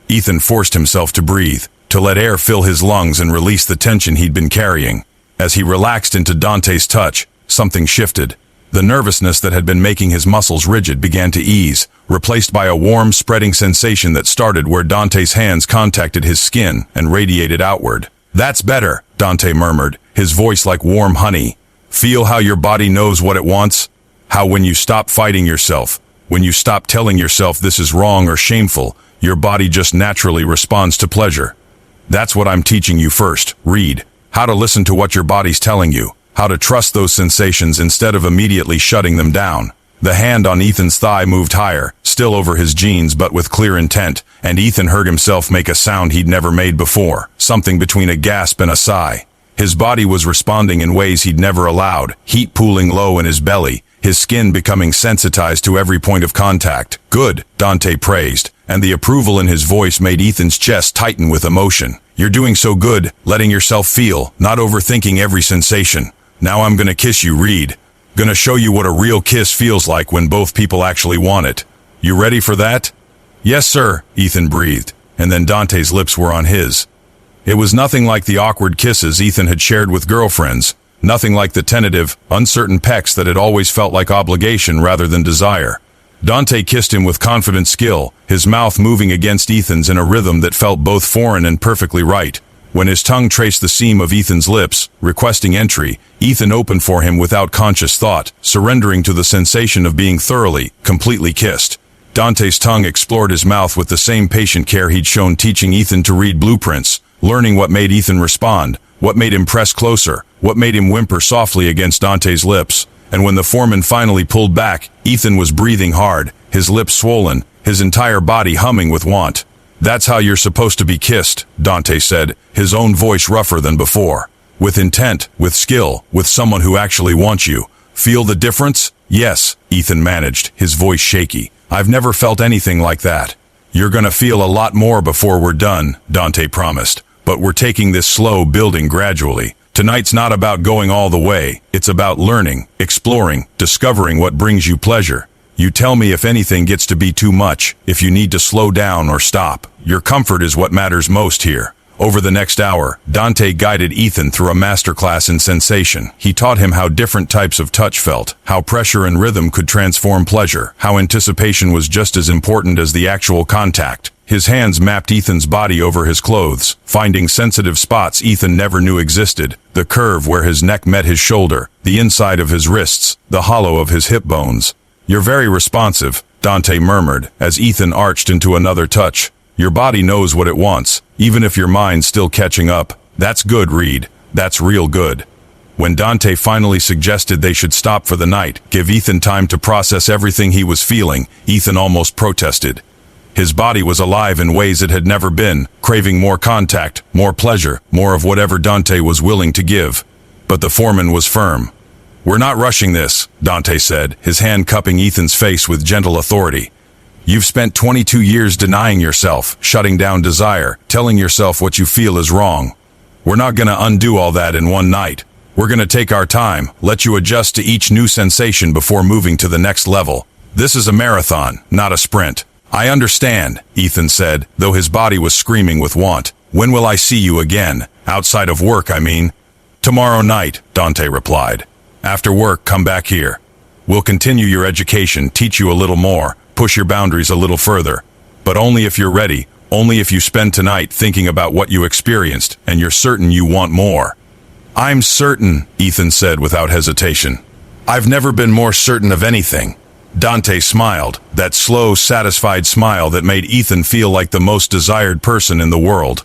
Ethan forced himself to breathe, to let air fill his lungs and release the tension he'd been carrying. As he relaxed into Dante's touch, something shifted. The nervousness that had been making his muscles rigid began to ease, replaced by a warm, spreading sensation that started where Dante's hands contacted his skin and radiated outward. "That's better," Dante murmured, his voice like warm honey. "Feel how your body knows what it wants? How when you stop fighting yourself, when you stop telling yourself this is wrong or shameful, your body just naturally responds to pleasure. That's what I'm teaching you first, Reed. How to listen to what your body's telling you, how to trust those sensations instead of immediately shutting them down." The hand on Ethan's thigh moved higher, still over his jeans but with clear intent, and Ethan heard himself make a sound he'd never made before, something between a gasp and a sigh. His body was responding in ways he'd never allowed, heat pooling low in his belly, his skin becoming sensitized to every point of contact. "Good," Dante praised, and the approval in his voice made Ethan's chest tighten with emotion. "You're doing so good, letting yourself feel, not overthinking every sensation. Now I'm gonna kiss you, Reed. Gonna show you what a real kiss feels like when both people actually want it. You ready for that?" "Yes, sir," Ethan breathed, and then Dante's lips were on his. It was nothing like the awkward kisses Ethan had shared with girlfriends, nothing like the tentative, uncertain pecks that had always felt like obligation rather than desire. Dante kissed him with confident skill, his mouth moving against Ethan's in a rhythm that felt both foreign and perfectly right. When his tongue traced the seam of Ethan's lips, requesting entry, Ethan opened for him without conscious thought, surrendering to the sensation of being thoroughly, completely kissed. Dante's tongue explored his mouth with the same patient care he'd shown teaching Ethan to read blueprints, learning what made Ethan respond, what made him press closer, what made him whimper softly against Dante's lips. And when the foreman finally pulled back, Ethan was breathing hard, his lips swollen, his entire body humming with want. "That's how you're supposed to be kissed," Dante said, his own voice rougher than before. "With intent, with skill, with someone who actually wants you. Feel the difference?" "Yes," Ethan managed, his voice shaky. "I've never felt anything like that." "You're gonna feel a lot more before we're done," Dante promised. "But we're taking this slow, building gradually. Tonight's not about going all the way. It's about learning, exploring, discovering what brings you pleasure. You tell me if anything gets to be too much, if you need to slow down or stop. Your comfort is what matters most here." Over the next hour, Dante guided Ethan through a masterclass in sensation. He taught him how different types of touch felt, how pressure and rhythm could transform pleasure, how anticipation was just as important as the actual contact. His hands mapped Ethan's body over his clothes, finding sensitive spots Ethan never knew existed, the curve where his neck met his shoulder, the inside of his wrists, the hollow of his hip bones. "You're very responsive," Dante murmured, as Ethan arched into another touch. "Your body knows what it wants, even if your mind's still catching up. That's good, Reed. That's real good." When Dante finally suggested they should stop for the night, give Ethan time to process everything he was feeling, Ethan almost protested. His body was alive in ways it had never been, craving more contact, more pleasure, more of whatever Dante was willing to give. But the foreman was firm. "We're not rushing this," Dante said, his hand cupping Ethan's face with gentle authority. "You've spent 22 years denying yourself, shutting down desire, telling yourself what you feel is wrong. We're not gonna undo all that in one night. We're gonna take our time, let you adjust to each new sensation before moving to the next level. This is a marathon, not a sprint." "I understand," Ethan said, though his body was screaming with want. When will I see you again? Outside of work, I mean. Tomorrow night, Dante replied. After work, come back here. We'll continue your education, teach you a little more, push your boundaries a little further. But only if you're ready, only if you spend tonight thinking about what you experienced and you're certain you want more. I'm certain, Ethan said without hesitation. I've never been more certain of anything. Dante smiled, that slow, satisfied smile that made Ethan feel like the most desired person in the world.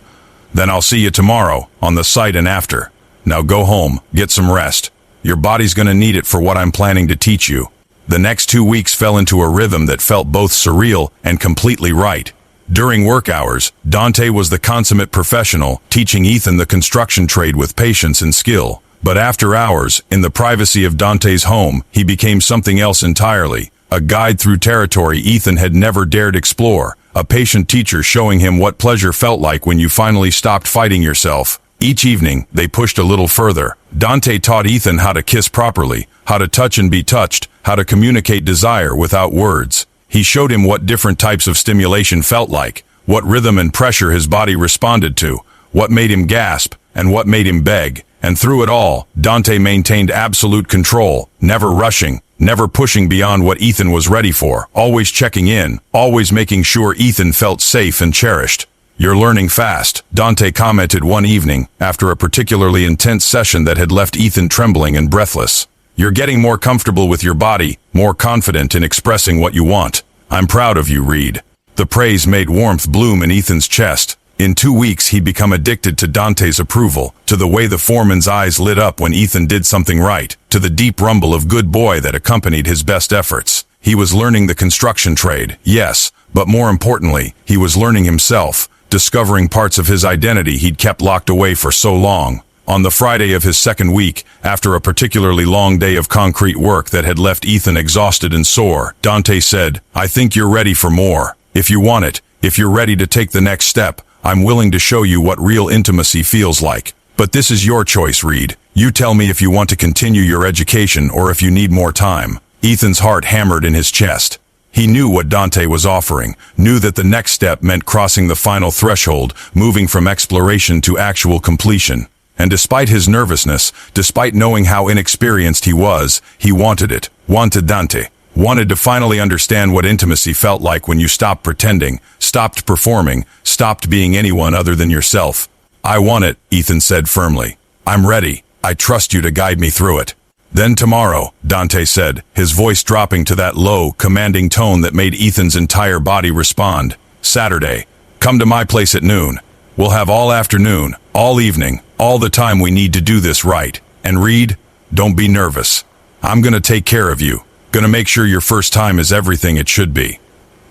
Then I'll see you tomorrow, on the site and after. Now go home, get some rest. Your body's gonna need it for what I'm planning to teach you. The next 2 weeks fell into a rhythm that felt both surreal and completely right. During work hours, Dante was the consummate professional, teaching Ethan the construction trade with patience and skill. But after hours, in the privacy of Dante's home, he became something else entirely. A guide through territory Ethan had never dared explore. A patient teacher showing him what pleasure felt like when you finally stopped fighting yourself. Each evening, they pushed a little further. Dante taught Ethan how to kiss properly, how to touch and be touched, how to communicate desire without words. He showed him what different types of stimulation felt like, what rhythm and pressure his body responded to, what made him gasp, and what made him beg. And through it all, Dante maintained absolute control, never rushing, never pushing beyond what Ethan was ready for, always checking in, always making sure Ethan felt safe and cherished. You're learning fast, Dante commented one evening, after a particularly intense session that had left Ethan trembling and breathless. You're getting more comfortable with your body, more confident in expressing what you want. I'm proud of you, Reed. The praise made warmth bloom in Ethan's chest. In 2 weeks, he'd become addicted to Dante's approval, to the way the foreman's eyes lit up when Ethan did something right, to the deep rumble of good boy that accompanied his best efforts. He was learning the construction trade, yes, but more importantly, he was learning himself, discovering parts of his identity he'd kept locked away for so long. On the Friday of his second week, after a particularly long day of concrete work that had left Ethan exhausted and sore, Dante said, I think you're ready for more. If you want it, if you're ready to take the next step, I'm willing to show you what real intimacy feels like. But this is your choice, Reed. You tell me if you want to continue your education or if you need more time. Ethan's heart hammered in his chest. He knew what Dante was offering, knew that the next step meant crossing the final threshold, moving from exploration to actual completion. And despite his nervousness, despite knowing how inexperienced he was, he wanted it, wanted Dante. Wanted to finally understand what intimacy felt like when you stopped pretending, stopped performing, stopped being anyone other than yourself. I want it, Ethan said firmly. I'm ready. I trust you to guide me through it. Then tomorrow, Dante said, his voice dropping to that low, commanding tone that made Ethan's entire body respond. Saturday. Come to my place at noon. We'll have all afternoon, all evening, all the time we need to do this right. And Reed, don't be nervous. I'm gonna take care of you. Gonna make sure your first time is everything it should be.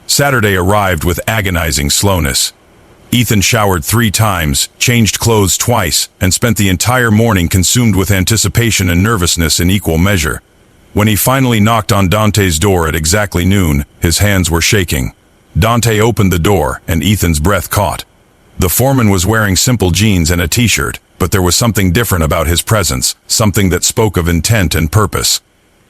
Saturday arrived with agonizing slowness. Ethan showered 3 times, changed clothes twice, and spent the entire morning consumed with anticipation and nervousness in equal measure. When he finally knocked on Dante's door at exactly noon, his hands were shaking. Dante opened the door, and Ethan's breath caught. The foreman was wearing simple jeans and a t-shirt, but there was something different about his presence, something that spoke of intent and purpose.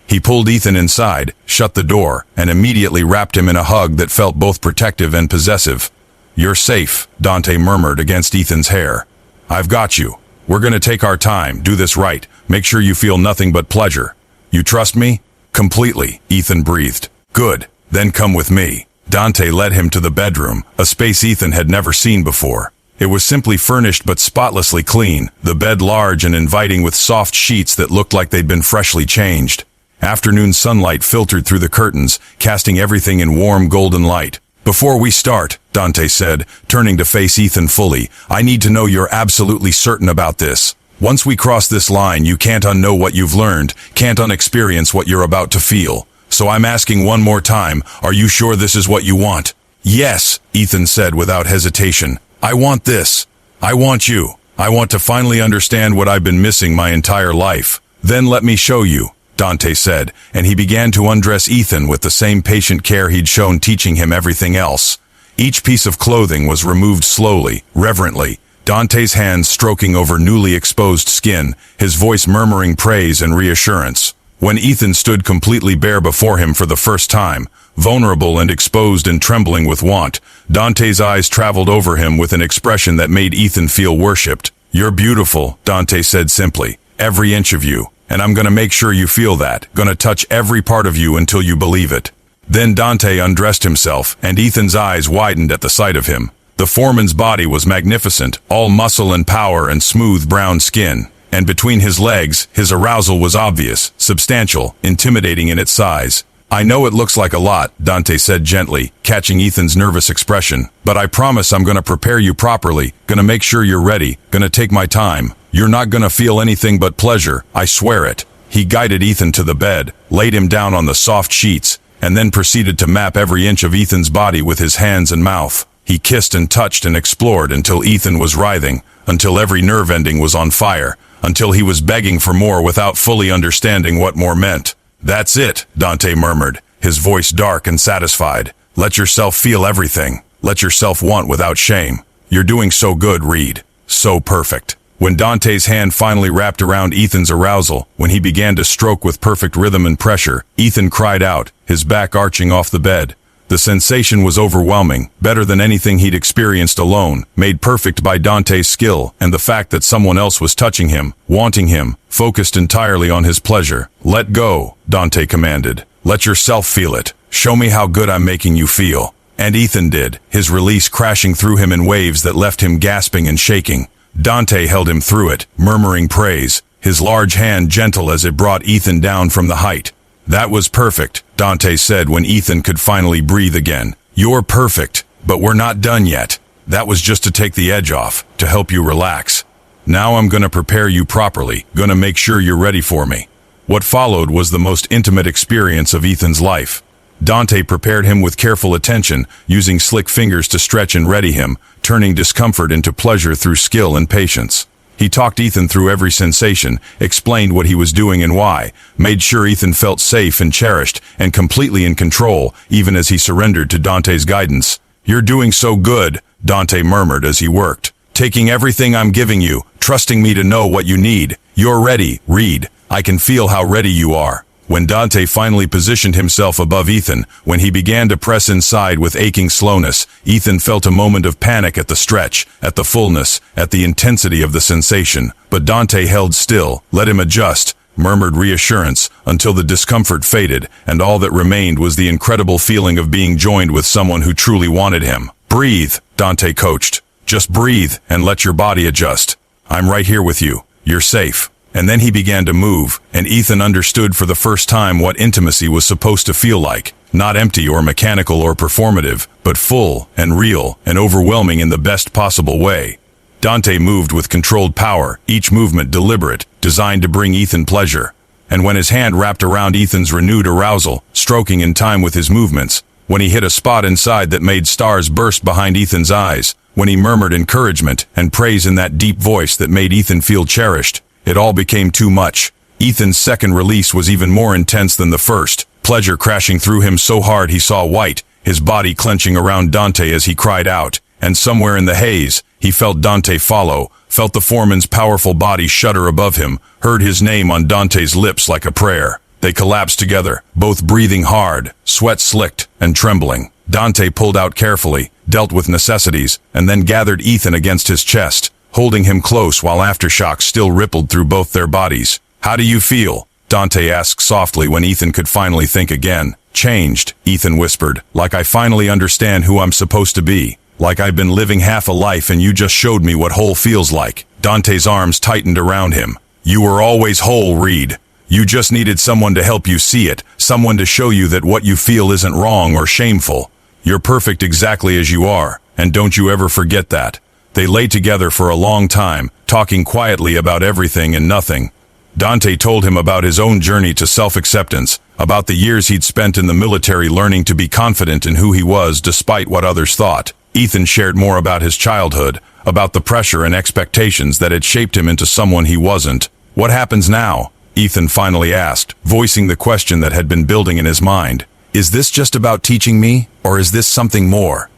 He pulled Ethan inside, shut the door, and immediately wrapped him in a hug that felt both protective and possessive. You're safe, Dante murmured against Ethan's hair. I've got you. We're gonna take our time, do this right, make sure you feel nothing but pleasure. You trust me? Completely, Ethan breathed. Good, then come with me. Dante led him to the bedroom, a space Ethan had never seen before. It was simply furnished but spotlessly clean, the bed large and inviting with soft sheets that looked like they'd been freshly changed. Afternoon sunlight filtered through the curtains, casting everything in warm golden light. Before we start, Dante said, turning to face Ethan fully, I need to know you're absolutely certain about this. Once we cross this line, you can't unknow what you've learned, can't unexperience what you're about to feel. So I'm asking one more time, are you sure this is what you want? Yes, Ethan said without hesitation. I want this. I want you. I want to finally understand what I've been missing my entire life. Then let me show you, Dante said, and he began to undress Ethan with the same patient care he'd shown teaching him everything else. Each piece of clothing was removed slowly, reverently, Dante's hands stroking over newly exposed skin, his voice murmuring praise and reassurance. When Ethan stood completely bare before him for the first time, vulnerable and exposed and trembling with want, Dante's eyes traveled over him with an expression that made Ethan feel worshipped. "You're beautiful," Dante said simply. "Every inch of you. And I'm gonna make sure you feel that. Gonna touch every part of you until you believe it." Then Dante undressed himself, and Ethan's eyes widened at the sight of him. The foreman's body was magnificent, all muscle and power and smooth brown skin. And between his legs, his arousal was obvious, substantial, intimidating in its size. "I know it looks like a lot," Dante said gently, catching Ethan's nervous expression. "But I promise I'm gonna prepare you properly, gonna make sure you're ready, gonna take my time. You're not gonna feel anything but pleasure, I swear it." He guided Ethan to the bed, laid him down on the soft sheets, and then proceeded to map every inch of Ethan's body with his hands and mouth. He kissed and touched and explored until Ethan was writhing, until every nerve ending was on fire, until he was begging for more without fully understanding what more meant. "That's it," Dante murmured, his voice dark and satisfied. "Let yourself feel everything. Let yourself want without shame. You're doing so good, Reed. So perfect." When Dante's hand finally wrapped around Ethan's arousal, when he began to stroke with perfect rhythm and pressure, Ethan cried out, his back arching off the bed. The sensation was overwhelming, better than anything he'd experienced alone, made perfect by Dante's skill and the fact that someone else was touching him, wanting him, focused entirely on his pleasure. "Let go," Dante commanded. "Let yourself feel it. Show me how good I'm making you feel." And Ethan did, his release crashing through him in waves that left him gasping and shaking. Dante held him through it, murmuring praise, his large hand gentle as it brought Ethan down from the height. "That was perfect," Dante said when Ethan could finally breathe again. "You're perfect, but we're not done yet. That was just to take the edge off, to help you relax. Now I'm gonna prepare you properly, gonna make sure you're ready for me." What followed was the most intimate experience of Ethan's life. Dante prepared him with careful attention, using slick fingers to stretch and ready him, turning discomfort into pleasure through skill and patience. He talked Ethan through every sensation, explained what he was doing and why, made sure Ethan felt safe and cherished, and completely in control, even as he surrendered to Dante's guidance. "You're doing so good," Dante murmured as he worked. "Taking everything I'm giving you, trusting me to know what you need. You're ready, Reed. I can feel how ready you are." When Dante finally positioned himself above Ethan, when he began to press inside with aching slowness, Ethan felt a moment of panic at the stretch, at the fullness, at the intensity of the sensation. But Dante held still, let him adjust, murmured reassurance, until the discomfort faded, and all that remained was the incredible feeling of being joined with someone who truly wanted him. "Breathe," Dante coached. "Just breathe and let your body adjust. I'm right here with you. You're safe." And then he began to move, and Ethan understood for the first time what intimacy was supposed to feel like. Not empty or mechanical or performative, but full and real and overwhelming in the best possible way. Dante moved with controlled power, each movement deliberate, designed to bring Ethan pleasure. And when his hand wrapped around Ethan's renewed arousal, stroking in time with his movements, when he hit a spot inside that made stars burst behind Ethan's eyes, when he murmured encouragement and praise in that deep voice that made Ethan feel cherished, it all became too much. Ethan's second release was even more intense than the first, pleasure crashing through him so hard he saw white, his body clenching around Dante as he cried out. And somewhere in the haze, he felt Dante follow, felt the foreman's powerful body shudder above him, heard his name on Dante's lips like a prayer. They collapsed together, both breathing hard, sweat slicked and trembling. Dante pulled out carefully, dealt with necessities, and then gathered Ethan against his chest, holding him close while aftershocks still rippled through both their bodies. "How do you feel?" Dante asked softly when Ethan could finally think again. "Changed," Ethan whispered, "like I finally understand who I'm supposed to be. Like I've been living half a life and you just showed me what whole feels like." Dante's arms tightened around him. "You were always whole, Reed. You just needed someone to help you see it, someone to show you that what you feel isn't wrong or shameful. You're perfect exactly as you are, and don't you ever forget that." They lay together for a long time, talking quietly about everything and nothing. Dante told him about his own journey to self-acceptance, about the years he'd spent in the military learning to be confident in who he was despite what others thought. Ethan shared more about his childhood, about the pressure and expectations that had shaped him into someone he wasn't. "What happens now?" Ethan finally asked, voicing the question that had been building in his mind. "Is this just about teaching me, or is this something more?"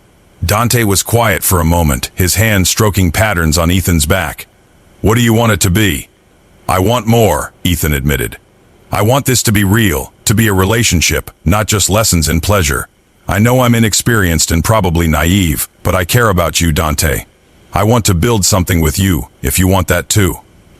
Dante was quiet for a moment, his hand stroking patterns on Ethan's back. "What do you want it to be?" "I want more," Ethan admitted. I want this to be real, to be a relationship, not just lessons in pleasure. I know I'm inexperienced and probably naive, but I care about you, Dante. I want to build something with you, if you want that too.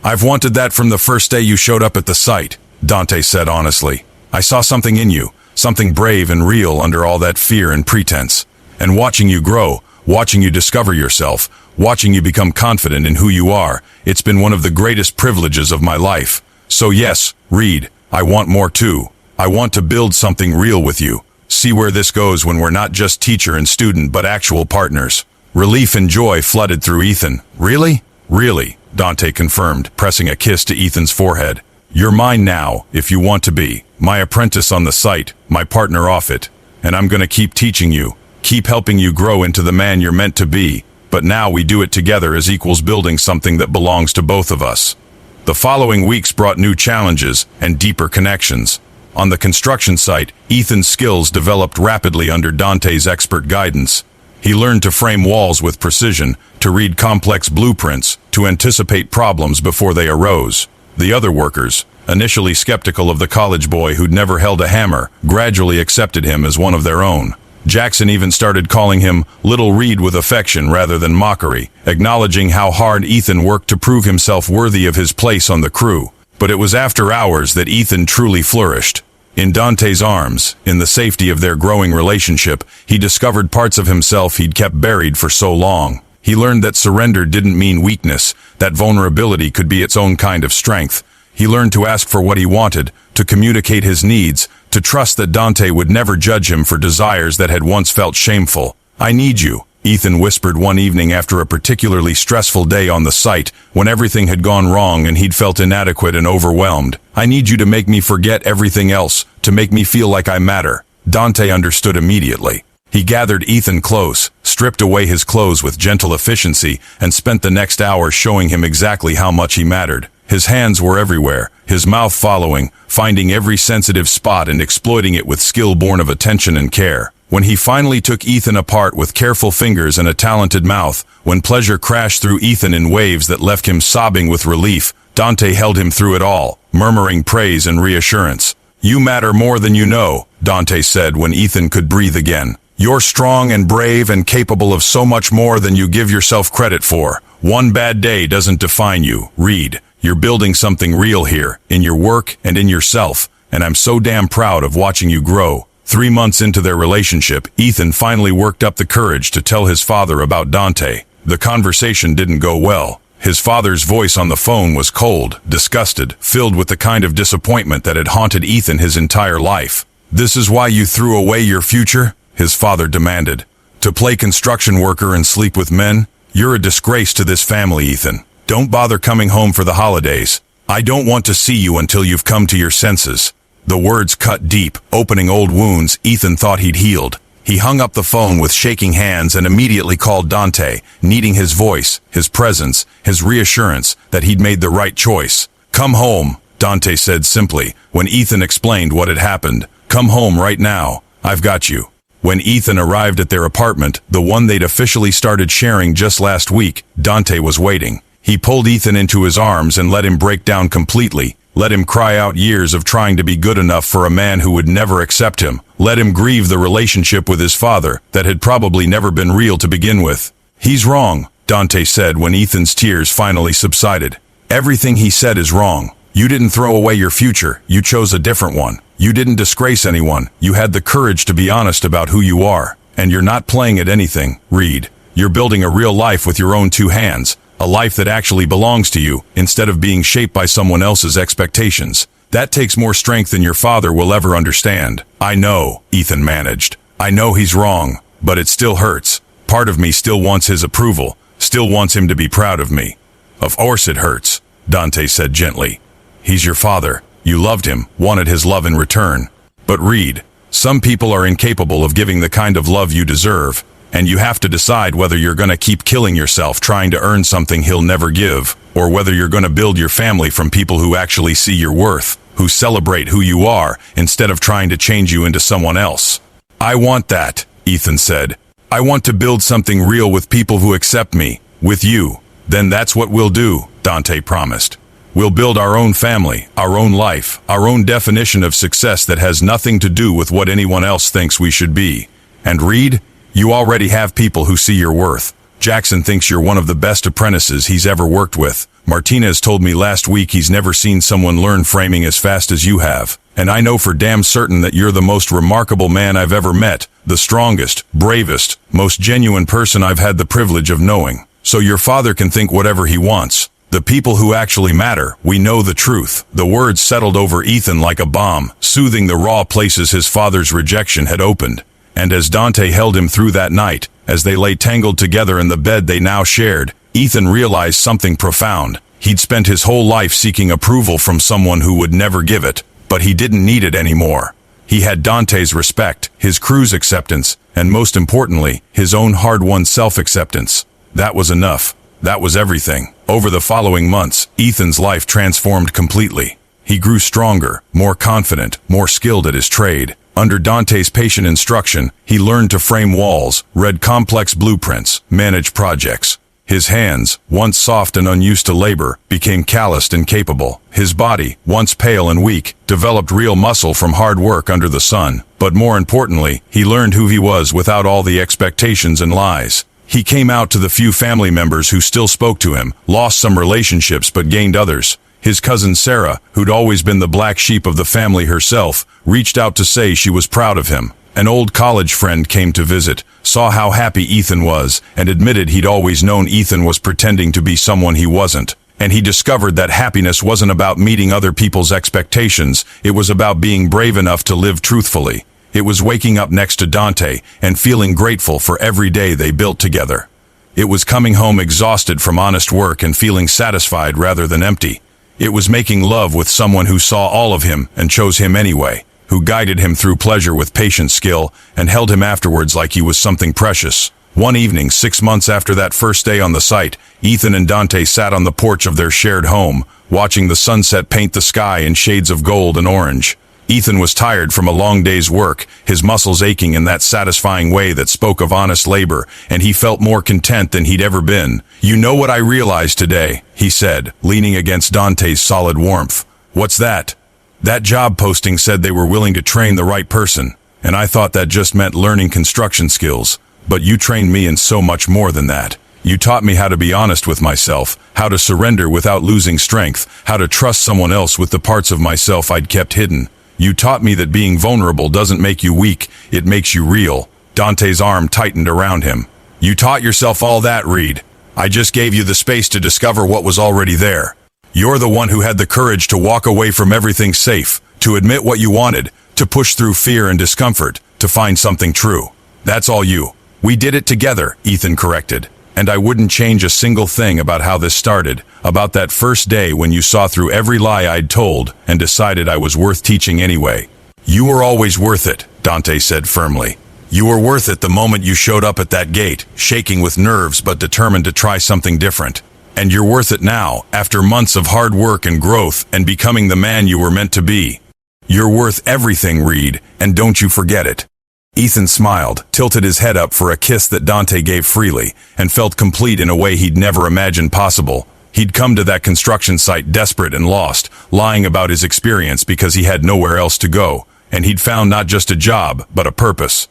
I've wanted that from the first day you showed up at the site, Dante said honestly. I saw something in you, something brave and real under all that fear and pretense. And watching you grow, watching you discover yourself, watching you become confident in who you are, it's been one of the greatest privileges of my life. So yes, Reed, I want more too. I want to build something real with you. See where this goes when we're not just teacher and student but actual partners. Relief and joy flooded through Ethan. Really? Really, Dante confirmed, pressing a kiss to Ethan's forehead. You're mine now, if you want to be. My apprentice on the site, my partner off it. And I'm gonna keep teaching you, keep helping you grow into the man you're meant to be. But now we do it together as equals, building something that belongs to both of us. The following weeks brought new challenges and deeper connections. On the construction site, Ethan's skills developed rapidly under Dante's expert guidance. He learned to frame walls with precision, to read complex blueprints, to anticipate problems before they arose. The other workers, initially skeptical of the college boy who'd never held a hammer, gradually accepted him as one of their own. Jackson even started calling him Little Reed with affection rather than mockery, acknowledging how hard Ethan worked to prove himself worthy of his place on the crew. But it was after hours that Ethan truly flourished. In Dante's arms, in the safety of their growing relationship, he discovered parts of himself he'd kept buried for so long. He learned that surrender didn't mean weakness, that vulnerability could be its own kind of strength. He learned to ask for what he wanted, to communicate his needs, to trust that Dante would never judge him for desires that had once felt shameful. I need you, Ethan whispered one evening after a particularly stressful day on the site, when everything had gone wrong and he'd felt inadequate and overwhelmed. I need you to make me forget everything else, to make me feel like I matter. Dante understood immediately. He gathered Ethan close, stripped away his clothes with gentle efficiency, and spent the next hour showing him exactly how much he mattered. His hands were everywhere, his mouth following, finding every sensitive spot and exploiting it with skill born of attention and care. When he finally took Ethan apart with careful fingers and a talented mouth, when pleasure crashed through Ethan in waves that left him sobbing with relief, Dante held him through it all, murmuring praise and reassurance. You matter more than you know, Dante said when Ethan could breathe again. You're strong and brave and capable of so much more than you give yourself credit for. One bad day doesn't define you, Reed. You're building something real here, in your work and in yourself, and I'm so damn proud of watching you grow. 3 months into their relationship, Ethan finally worked up the courage to tell his father about Dante. The conversation didn't go well. His father's voice on the phone was cold, disgusted, filled with the kind of disappointment that had haunted Ethan his entire life. This is why you threw away your future? His father demanded. To play construction worker and sleep with men? You're a disgrace to this family, Ethan. Don't bother coming home for the holidays. I don't want to see you until you've come to your senses. The words cut deep, opening old wounds Ethan thought he'd healed. He hung up the phone with shaking hands and immediately called Dante, needing his voice, his presence, his reassurance that he'd made the right choice. Come home, Dante said simply, when Ethan explained what had happened. Come home right now. I've got you. When Ethan arrived at their apartment, the one they'd officially started sharing just last week, Dante was waiting. He pulled Ethan into his arms and let him break down completely. Let him cry out years of trying to be good enough for a man who would never accept him. Let him grieve the relationship with his father that had probably never been real to begin with. He's wrong, Dante said when Ethan's tears finally subsided. Everything he said is wrong. You didn't throw away your future, you chose a different one. You didn't disgrace anyone, you had the courage to be honest about who you are. And you're not playing at anything, Reed. You're building a real life with your own 2 hands. A life that actually belongs to you, instead of being shaped by someone else's expectations. That takes more strength than your father will ever understand. I know, Ethan managed. I know he's wrong, but it still hurts. Part of me still wants his approval, still wants him to be proud of me. Of course it hurts, Dante said gently. He's your father. You loved him, wanted his love in return. But Reed, some people are incapable of giving the kind of love you deserve. And you have to decide whether you're going to keep killing yourself trying to earn something he'll never give, or whether you're going to build your family from people who actually see your worth, who celebrate who you are, instead of trying to change you into someone else. I want that, Ethan said. I want to build something real with people who accept me, with you. Then that's what we'll do, Dante promised. We'll build our own family, our own life, our own definition of success that has nothing to do with what anyone else thinks we should be. And Reed, you already have people who see your worth. Jackson thinks you're one of the best apprentices he's ever worked with. Martinez told me last week he's never seen someone learn framing as fast as you have. And I know for damn certain that you're the most remarkable man I've ever met, the strongest, bravest, most genuine person I've had the privilege of knowing. So your father can think whatever he wants. The people who actually matter, we know the truth. The words settled over Ethan like a bomb, soothing the raw places his father's rejection had opened. And as Dante held him through that night, as they lay tangled together in the bed they now shared, Ethan realized something profound. He'd spent his whole life seeking approval from someone who would never give it, but he didn't need it anymore. He had Dante's respect, his crew's acceptance, and most importantly, his own hard-won self-acceptance. That was enough. That was everything. Over the following months, Ethan's life transformed completely. He grew stronger, more confident, more skilled at his trade. Under Dante's patient instruction, he learned to frame walls, read complex blueprints, manage projects. His hands, once soft and unused to labor, became calloused and capable. His body, once pale and weak, developed real muscle from hard work under the sun. But more importantly, he learned who he was without all the expectations and lies. He came out to the few family members who still spoke to him, lost some relationships but gained others. His cousin Sarah, who'd always been the black sheep of the family herself, reached out to say she was proud of him. An old college friend came to visit, saw how happy Ethan was, and admitted he'd always known Ethan was pretending to be someone he wasn't. And he discovered that happiness wasn't about meeting other people's expectations, it was about being brave enough to live truthfully. It was waking up next to Dante and feeling grateful for every day they built together. It was coming home exhausted from honest work and feeling satisfied rather than empty. It was making love with someone who saw all of him and chose him anyway, who guided him through pleasure with patient skill and held him afterwards like he was something precious. One evening, 6 months after that first day on the site, Ethan and Dante sat on the porch of their shared home, watching the sunset paint the sky in shades of gold and orange. Ethan was tired from a long day's work, his muscles aching in that satisfying way that spoke of honest labor, and he felt more content than he'd ever been. "You know what I realized today," he said, leaning against Dante's solid warmth. "What's that?" "That job posting said they were willing to train the right person, and I thought that just meant learning construction skills. But you trained me in so much more than that. You taught me how to be honest with myself, how to surrender without losing strength, how to trust someone else with the parts of myself I'd kept hidden. You taught me that being vulnerable doesn't make you weak, it makes you real." Dante's arm tightened around him. "You taught yourself all that, Reed. I just gave you the space to discover what was already there. You're the one who had the courage to walk away from everything safe, to admit what you wanted, to push through fear and discomfort, to find something true. That's all you." "We did it together," Ethan corrected. "And I wouldn't change a single thing about how this started, about that first day when you saw through every lie I'd told and decided I was worth teaching anyway." "You were always worth it," Dante said firmly. "You were worth it the moment you showed up at that gate, shaking with nerves but determined to try something different. And you're worth it now, after months of hard work and growth and becoming the man you were meant to be. You're worth everything, Reed, and don't you forget it." Ethan smiled, tilted his head up for a kiss that Dante gave freely, and felt complete in a way he'd never imagined possible. He'd come to that construction site desperate and lost, lying about his experience because he had nowhere else to go, and he'd found not just a job, but a purpose.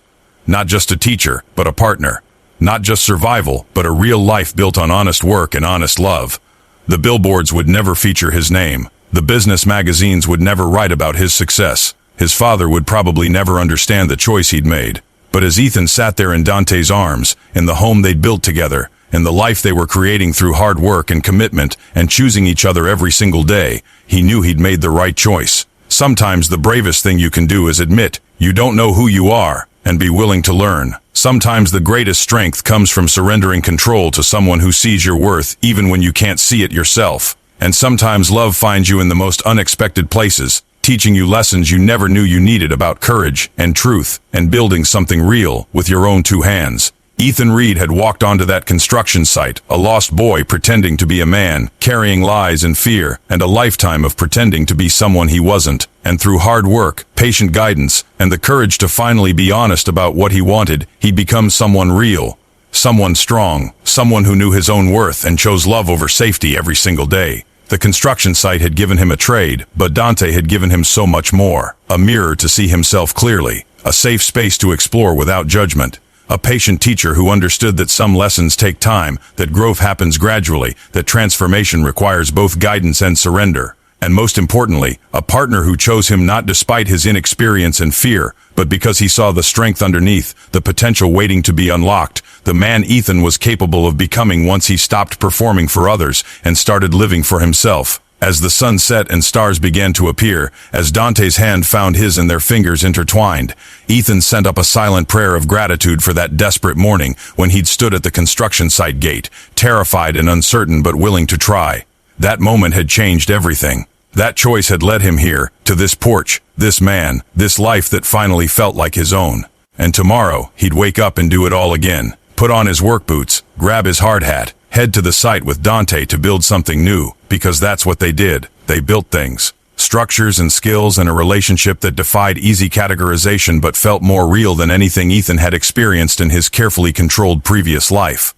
Not just a teacher, but a partner. Not just survival, but a real life built on honest work and honest love. The billboards would never feature his name. The business magazines would never write about his success. His father would probably never understand the choice he'd made. But as Ethan sat there in Dante's arms, in the home they'd built together, in the life they were creating through hard work and commitment and choosing each other every single day, he knew he'd made the right choice. Sometimes the bravest thing you can do is admit you don't know who you are and be willing to learn. Sometimes the greatest strength comes from surrendering control to someone who sees your worth even when you can't see it yourself. And sometimes love finds you in the most unexpected places, teaching you lessons you never knew you needed about courage and truth and building something real with your own two hands. Ethan Reed had walked onto that construction site, a lost boy pretending to be a man, carrying lies and fear, and a lifetime of pretending to be someone he wasn't. And through hard work, patient guidance, and the courage to finally be honest about what he wanted, he'd become someone real, someone strong, someone who knew his own worth and chose love over safety every single day. The construction site had given him a trade, but Dante had given him so much more. A mirror to see himself clearly, a safe space to explore without judgment, a patient teacher who understood that some lessons take time, that growth happens gradually, that transformation requires both guidance and surrender. And most importantly, a partner who chose him not despite his inexperience and fear, but because he saw the strength underneath, the potential waiting to be unlocked, the man Ethan was capable of becoming once he stopped performing for others and started living for himself. As the sun set and stars began to appear, as Dante's hand found his and their fingers intertwined, Ethan sent up a silent prayer of gratitude for that desperate morning when he'd stood at the construction site gate, terrified and uncertain but willing to try. That moment had changed everything. That choice had led him here, to this porch, this man, this life that finally felt like his own. And tomorrow, he'd wake up and do it all again. Put on his work boots, grab his hard hat, head to the site with Dante to build something new, because that's what they did. They built things. Structures and skills and a relationship that defied easy categorization but felt more real than anything Ethan had experienced in his carefully controlled previous life.